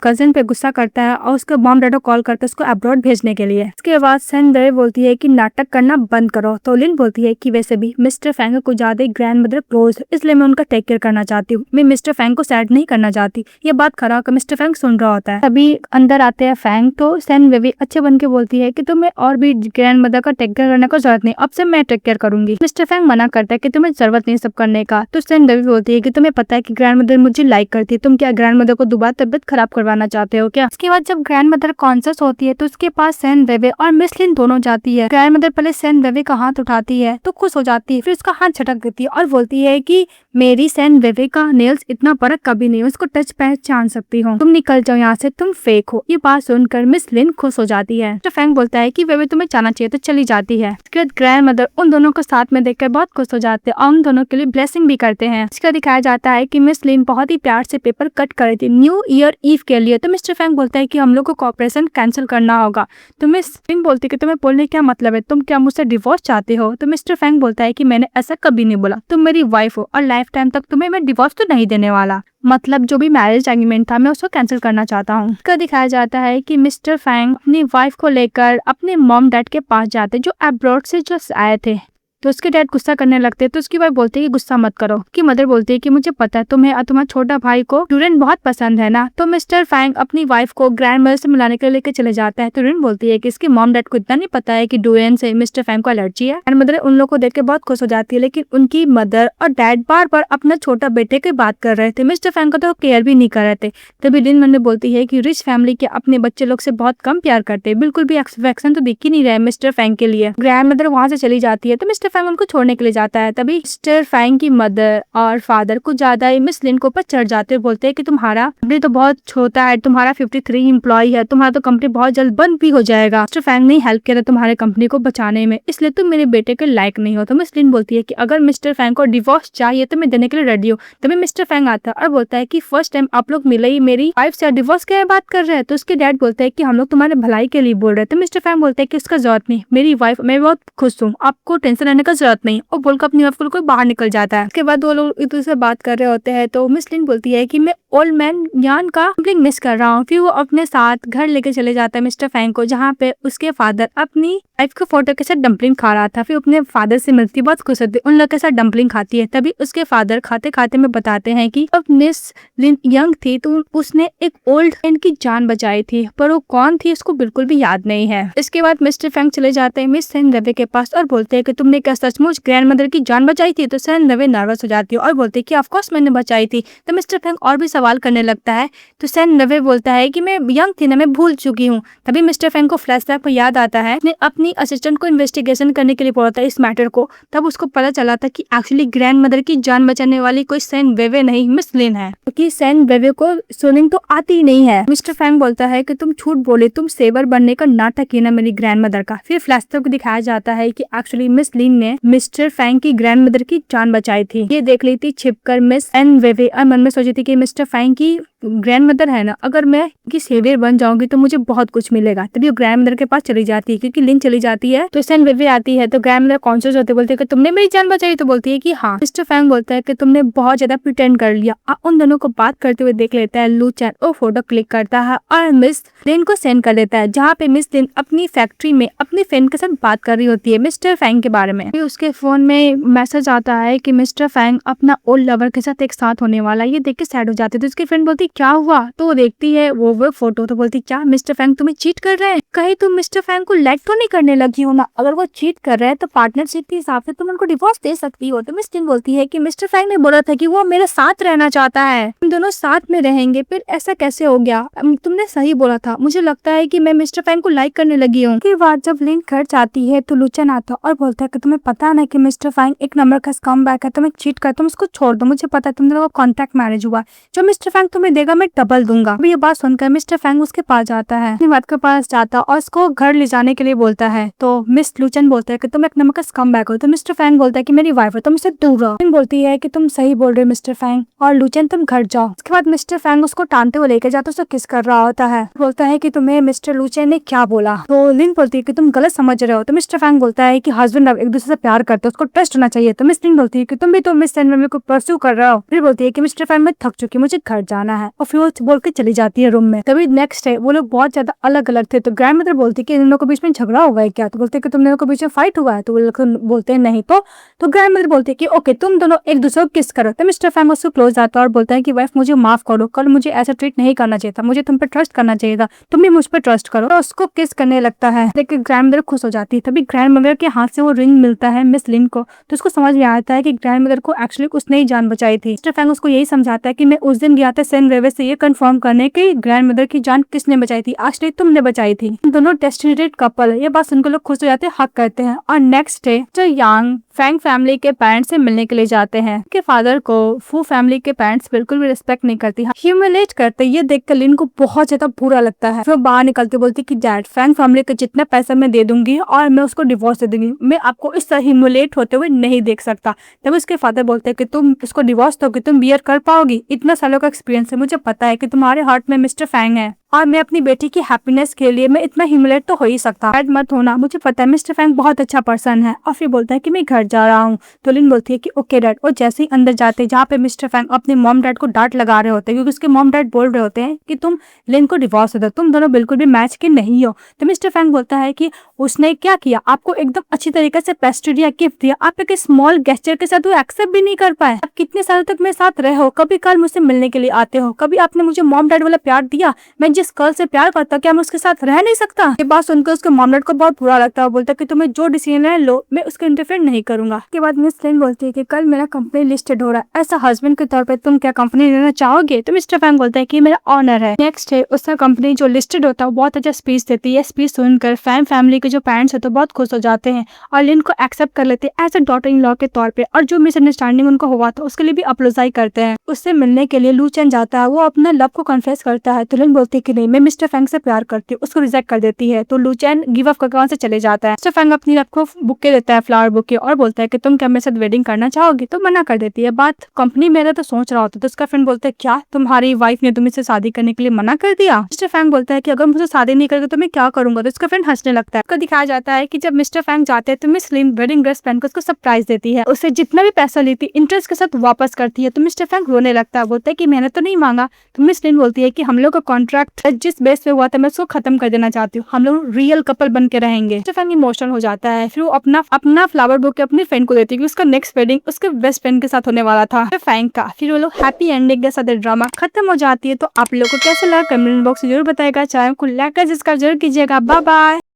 कजिन पे गुस्सा करता है और उसके मॉम डैड को कॉल करता है उसको अब्रॉड भेजने के लिए। इसके बाद सेन वेवे बोलती है कि नाटक करना बंद करो। तो लिन बोलती है कि वैसे भी मिस्टर फैंग को ज्यादा ग्रैंड मदर क्लोज है, इसलिए मैं उनका टेक केयर करना चाहती हूँ, मैं मिस्टर फैंग को सैड नहीं करना चाहती। ये बात खरा होकर मिस्टर फैंग सुन रहा होता है। तभी अंदर आते हैं फैंग। तो सेन वेवे अच्छे बन के बोलती है कि तुम्हें और भी ग्रैंड मदर का टेक केयर करने को जरूरत नहीं, अब से मैं टेक केयर करूंगी। मिस्टर फैंग मना करता है कि तुम्हें जरूरत नहीं सब करने का। तो सेन वेवे बोलती है कि तुम्हें पता है कि ग्रैंड मदर मुझे लाइक करती है, तुम क्या ग्रैंड मदर को दोबारा तबियत खराब करवाना चाहते हो क्या। इसके बाद जब ग्रैंड मदर कॉन्शियस होती है तो उसके पास सेन वेवे और मिस लिन दोनों जाती है। ग्रैंड मदर पहले सेन वेवे का हाथ उठाती है तो खुश हो जाती है, फिर उसका हाथ झटक देती है और बोलती है कि मेरी सेन वेवे का नेल्स इतना बरक कभी नहीं, उसको टच पहचान सकती हूँ, तुम निकल जाओ यहाँ से, तुम फेक हो। ये बात सुनकर मिस लिन खुश हो जाती है। तो फैंग बोलता है कि वेवे तुम्हें जाना चाहिए, तो चली जाती है। इसके बाद ग्रैंड मदर उन दोनों को साथ में देखकर बहुत खुश हो जाते हैं और उन दोनों के लिए ब्लेसिंग भी करते हैं। इसका दिखाया जाता है कि मिस लिन बहुत ही प्यार से पेपर कट कर रही थी न्यू ईयर ईव के लिए। तो मिस्टर फैंग बोलता है कि हम लोग को कॉपरेशन कैंसिल करना होगा। तो मिस लिन बोलती है कि तुम्हें बोलने क्या मतलब है, तुम क्या मुझसे डिवोर्स चाहते हो। तो मिस्टर फैंग बोलता है कि मैंने ऐसा कभी नहीं बोला, तुम मेरी वाइफ हो और लाइफ टाइम तक तुम्हें मैं डिवोर्स तो नहीं देने वाला, मतलब जो भी मैरिज एग्रीमेंट था मैं उसको कैंसिल करना चाहता हूँ। इसका दिखाया जाता है कि मिस्टर फैंग अपनी वाइफ को लेकर अपने मॉम डैड के पास जाते जो अब्रॉड से जो आए थे। तो उसके डैड गुस्सा करने लगते हैं। तो उसकी वाइफ बोलती है कि गुस्सा मत करो। की मदर बोलती है कि मुझे पता है तुम्हें और तुम्हारे छोटा भाई को डूरेन बहुत पसंद है ना। तो मिस्टर फैंग अपनी वाइफ को ग्रैंड मदर से मिलाने के लिए लेकर चले जाता है। तो डूरेन बोलती है कि इसके मॉम डैड को इतना नहीं पता है कि डूरेन से मिस्टर फैंग को एलर्जी है। एंड मदर उन लोग को देख के बहुत खुश हो जाती है, लेकिन उनकी मदर और डैड बार बार अपना छोटा बेटे की बात कर रहे थे, मिस्टर फैंग को तो केयर भी नहीं कर रहे थे। तभी लिन मदर बोलती है कि रिच फैमिली के अपने बच्चे लोग से बहुत कम प्यार करते हैं, बिल्कुल भी अफेक्शन तो दिख ही नहीं रहा है मिस्टर फैंग के लिए। ग्रैंड मदर वहां से चली जाती है तो मिस्टर फैंग उनको छोड़ने के लिए जाता है। तभी मिस्टर फैंग की मदर और फादर कुछ ज्यादा ही मिस लिन को ऊपर चढ़ जाते हैं, बोलते हैं कि तुम्हारा कंपनी तो बहुत छोटा है, तुम्हारा 53 एम्प्लॉय है, तुम्हारा तो कंपनी बहुत जल्द बंद भी हो जाएगा, मिस्टर फैंग ने हेल्प किया तुम्हारे कंपनी को बचाने में, इसलिए तुम मेरे बेटे के लायक नहीं हो। तो मिस लिन बोलती है कि अगर मिस्टर फैंग को डिवोर्स चाहिए तो मैं देने के लिए रेडी हूँ। तभी मिस्टर फैंग आता है और बोलता है कि फर्स्ट टाइम आप लोग मिले ही मेरी वाइफ से डिवोर्स की बात कर रहे हैं। तो उसके डैड बोलते हैं कि हम लोग तुम्हारे भलाई के लिए बोल रहे हैं। तो मिस्टर फैंग बोलते हैं कि उसका जरूरत नहीं, मेरी वाइफ मैं बहुत खुश हूँ, आपको टेंशन करने का जरूरत नहीं, और बोलकर अपनी वाइफ को कोई बाहर निकल जाता है। उसके बाद वो लोग एक दूसरे से बात कर रहे होते हैं तो मिस लिन बोलती है कि मैं ओल्ड मैन यान का डम्पलिंग मिस कर रहा हूँ। फिर वो अपने साथ घर लेके चले जाता है मिस्टर फैंग को, जहाँ पे उसके फादर अपनी वाइफ के फोटो के साथ डम्पलिंग खा रहा था। फिर अपने फादर से मिलती, बहुत खुश होती, उन लोग के साथ डम्पलिंग खाती है। तभी उसके फादर खाते खाते में बताते हैं कि अब मिस लिन यंग थी तो उसने एक ओल्ड मैन की जान बचाई थी, पर वो कौन थी उसको बिल्कुल भी याद नहीं है। इसके बाद मिस्टर फैंग चले जाते हैं मिस सेन रवे के पास और बोलते हैं कि तुमने क्या सचमुच ग्रैंड मदर की जान बचाई थी? तो सेन रवे नर्वस हो जाती है और बोलते हैं कि ऑफ कोर्स मैंने बचाई थी। तो मिस्टर फैंग और भी सवाल करने लगता है तो सेन रवे बोलता है कि मैं यंग थी ना, मैं भूल चुकी हूँ। तभी मिस्टर फैंग को फ्लैशबैक पर याद आता है उसने अपनी असिस्टेंट को इन्वेस्टिगेशन करने के लिए बोला था इस मैटर को। तब उसको पता चला था कि एक्चुअली ग्रैंड मदर की जान बचाने वाली कोई सेन वेवे नहीं मिस लिन है, क्योंकि सेन वेवे को स्विमिंग तो आती ही नहीं है। मिस्टर फैंग बोलता है कि तुम झूठ बोले, तुम सेवर बनने का नाटक किया ना मेरी ग्रैंड मदर का। फिर फ्लैशबैक को दिखाया जाता है कि एक्चुअली मिस लिन ने मिस्टर फैंग की ग्रैंड मदर की जान बचाई थी। ये देख ली थी छिपकर मिस एन वेवे और मन में सोची थी कि मिस्टर फैंग की ग्रैंड मदर है ना, अगर मैं की सेवियर बन जाऊंगी तो मुझे बहुत कुछ मिलेगा। तभी वो ग्रैंड मदर के पास चली जाती है, क्योंकि लिन चली जाती है तो सेन वेवे आती है। तो ग्रैंड मदर कॉन्शियस होते बोलती है कि तुमने मेरी जान बचाई? तो बोलती है कि हाँ। मिस्टर फैंग बोलता है कि तुमने बहुत ज्यादा प्रिटेंड कर लिया। उन दोनों को बात करते हुए देख लेता है लू चैन, वो फोटो क्लिक करता है और मिस लिन को सेंड कर देता है, जहाँ पे मिस लिन अपनी फैक्ट्री में अपनी फ्रेंड के साथ बात कर रही होती है मिस्टर फैंग के बारे में। फिर उसके फोन में मैसेज आता है कि मिस्टर फैंग अपना ओल्ड लवर के साथ एक साथ होने वाला है। ये देख के सैड हो जाती है। तो उसकी फ्रेंड बोलती क्या हुआ? तो वो देखती है वो फोटो, तो बोलती क्या मिस्टर फैंग तुम्हें चीट कर रहे हैं? कहीं तुम मिस्टर फैंग को लाइक तो नहीं करने लगी हो ना? अगर वो चीट कर रहे हैं तो पार्टनरशिप के हिसाब से तुम उनको डिवोर्स दे सकती हो। तो मिस लिन बोलती है कि मिस्टर फैंग ने बोला था कि वो मेरे साथ रहना चाहता है, हम दोनों साथ में रहेंगे, फिर ऐसा कैसे हो गया? तुमने सही बोला था, मुझे लगता है कि मैं मिस्टर फैंग को लाइक करने लगी हूँ। उसके बाद जब लिन घर जाती है तो लुचन आता और बोलता है कि तुम्हें पता ना कि मिस्टर फैंग एक नंबर का स्कम बैक है, तुम्हें चीट कर, तुम उसको छोड़ दो, मुझे पता है तुम दोनों का कॉन्ट्रैक्ट मैरिज हुआ, जो मिस्टर फैंग तुम्हें देगा मैं डबल दूंगा। ये बात सुनकर मिस्टर फैंग उसके पास जाता है, अपनी बात के पास जाता और उसको घर ले जाने के लिए बोलता है। तो मिस लुचन बोलता है कि तुम एक नंबर का स्कम बैक हो। तो मिस्टर फैंग बोलता है कि मेरी वाइफ है, तुम इससे दूर रहो। लुचन बोलती है कि तुम सही बोल रहे हो मिस्टर फैंग, और लुचन तुम घर जाओ। उसके बाद मिस्टर फैंग उसको टानते हुए लेके जाता, उसको किस कर रहा होता है, बोलता है कि तुम्हें मिस्टर लुचन ने क्या बोला? तो लिन बोलती है कि तुम गलत समझ रहे हो। तो मिस्टर फैंग बोलता है कि हस्बैंड एक दूसरे से प्यार करते हो, उसको ट्रस्ट होना चाहिए। तो मिस लिन बोलती है कि तुम भी तो मिस सेन को परस्यू कर रहे हो। फिर बोलती है कि मिस्टर फैंग मैं थक चुकी, मुझे घर जाना है, और फिर वो बोल के चली जाती है रूम में। तभी नेक्स्ट डे वो लोग बहुत ज्यादा अलग अलग थे। तो ग्रैंड मदर बोलती है कि इन लोगों के बीच में झगड़ा हुआ है क्या? तो बोलते हैं कि तुम लोगों के बीच में फाइट हुआ है? तो वो लोग बोलते हैं नहीं। तो ग्रैंड मदर बोलती है कि ओके तुम दोनों एक दूसरे को किस करो। तो मिस्टर फैंग उसको क्लोज आता है और बोलता है कि वाइफ मुझे माफ करो, कल मुझे ऐसा ट्रीट नहीं करना चाहिए था, मुझे तुम पे ट्रस्ट करना चाहिए था, तुम भी मुझ पर ट्रस्ट करो। तो उसको किस करने लगता है, लेकिन ग्रैंड मदर खुश हो जाती है। तभी ग्रैंड मदर के हाथ से वो रिंग मिलता है मिस लिन को, तो उसको समझ में आता है कि ग्रैंड मदर को एक्चुअली उसने ही जान बचाई थी। मिस्टर फैंग उसको यही समझाता है कि मैं उस दिन गया था सेन वेवे से ये कंफर्म करने की ग्रैंड मदर की जान किसने बचाई थी, एक्चुअली तुमने बचाई थी। दोनों डेस्टिनेटेड कपल, ये बात सुनकर लोग खुश हो जाते हैं, हक करते हैं। और नेक्स्ट डे जो यांग फैंग फैमिली के पेरेंट्स से मिलने के लिए जाते हैं। के फादर को फू फैमिली के पेरेंट्स बिल्कुल भी रिस्पेक्ट नहीं करती, ह्यूमिलेट करते। ये देखकर लिन को बहुत ज्यादा बुरा लगता है। फिर बाहर निकलते बोलती कि डैड फैंग फैमिली का जितना पैसा मैं दे दूंगी और मैं उसको डिवोर्स दे दूंगी, मैं आपको इस तरह ह्यूमिलेट होते हुए नहीं देख सकता। तब उसके फादर बोलते हैं कि तुम उसको डिवोर्स दोगे, तुम बियर कर पाओगी? इतना सालों का एक्सपीरियंस है, मुझे पता है कि तुम्हारे हार्ट में मिस्टर फैंग है और मैं अपनी बेटी की हैप्पीनेस के लिए मैं इतना ह्यूमिलेट तो हो ही सकता, डैड मत होना, मुझे पता है मिस्टर फैंग बहुत अच्छा पर्सन है। और फिर बोलता है कि मैं घर जा रहा हूँ। तो लिन बोलती है कि ओके डैड। और जैसे ही अंदर जाते जहाँ पे मिस्टर फैंग अपने मॉम डैड को डांट लगा रहे होते हैं, क्योंकि उसके मॉम डैड बोल रहे होते हैं कि तुम लिन को डिवोर्स दे दो, तुम दोनों बिल्कुल भी मैच के नहीं हो। तो मिस्टर फैंग बोलता है कि उसने क्या किया, आपको एकदम अच्छी तरीके से पेस्ट्री दिया, गिफ्ट दिया, आप एक स्मॉल गेस्चर के साथ वो एक्सेप्ट भी नहीं कर पाए। आप कितने सालों तक मेरे साथ रहे हो, कभी कल मुझसे मिलने के लिए आते हो, कभी आपने मुझे मॉम डैड वाला प्यार दिया? मैं जिस गर्ल से प्यार करता क्या मैं उसके साथ रह नहीं सकता? ये बात सुनकर उसके मॉम डैड को बहुत बुरा लगता है, बोलता है कि तुम्हें जो डिसीजन है लो, मैं उसके इंटरफेयर नहीं करूंगा। उसके बाद मिस लिन बोलती है कि कल मेरा कंपनी लिस्टेड हो रहा है, ऐसा हस्बैंड के तौर पे तुम क्या कंपनी लेना चाहोगे? तो मिस्टर फैंग बोलता है कि मेरा ऑनर है। नेक्स्ट है उसका कंपनी जो लिस्टेड होता है बहुत अच्छा स्पीच देती है। स्पीच सुनकर फैंग फैमिली के जो पेरेंट्स है तो बहुत खुश हो जाते हैं और लिन को एक्सेप्ट कर लेते हैं as a daughter in law के तौर पे, और जो मिसअंडरस्टैंडिंग उनको हुआ था उसके लिए भी अप्रोजाई करते हैं। उससे मिलने के लिए लू चैन जाता है, वो अपना लव को कन्फेस करता है। तो लिन बोलती है कि नहीं मैं मिस्टर फैंग से प्यार करती हूँ, उसको रिजेक्ट कर देती है। तो लू चैन गिव अप करके वहाँ से चले जाता है। मिस्टर फैंग अपनी लव को बुके देता है, फ्लावर बुके, और बोलता है कि तुम क्या मेरे साथ वेडिंग करना चाहोगी, तो मना कर देती है। बात कंपनी में तो सोच रहा होता है, तो उसका फ्रेंड बोलता है क्या तुम्हारी वाइफ ने तुम्हें शादी करने के लिए मना कर दिया। मिस्टर फैंग बोलता है कि अगर मुझे शादी नहीं करेगा तो मैं क्या करूंगा। तो इसका फ्रेंड हंसने लगता है। उसको दिखाया जाता है कि जब मिस्टर फैंग जाते हैं तो मिस लिन वेडिंग ड्रेस पहनकर उसको सरप्राइज देती है, उससे जितना भी पैसा लेती है इंटरेस्ट के साथ वापस करती है। तो मिस्टर फैंग रोने लगता है, बोलता है कि मैंने तो नहीं मांगा। तो मिस लिन बोलती है कि हम लोग का कॉन्ट्रैक्ट जिस बेस पे हुआ था मैं उसको खत्म कर देना चाहती हूँ, हम लोग रियल कपल बन के रहेंगे। मिस्टर फैंग इमोशनल हो जाता है, फिर वो अपना फ्लावर बुके अपनी फ्रेंड को देती है, उसका नेक्स्ट वेडिंग उसके बेस्ट फ्रेंड के साथ होने वाला था फैंग का। फिर वो लोग हैप्पी एंडिंग के साथ ड्रामा खत्म हो जाती है। तो आप लोगों को कैसा लगा कमेंट बॉक्स में जरूर बताएगा। चैनल को लाइक सब्सक्राइब जरूर कीजिएगा। Bye bye.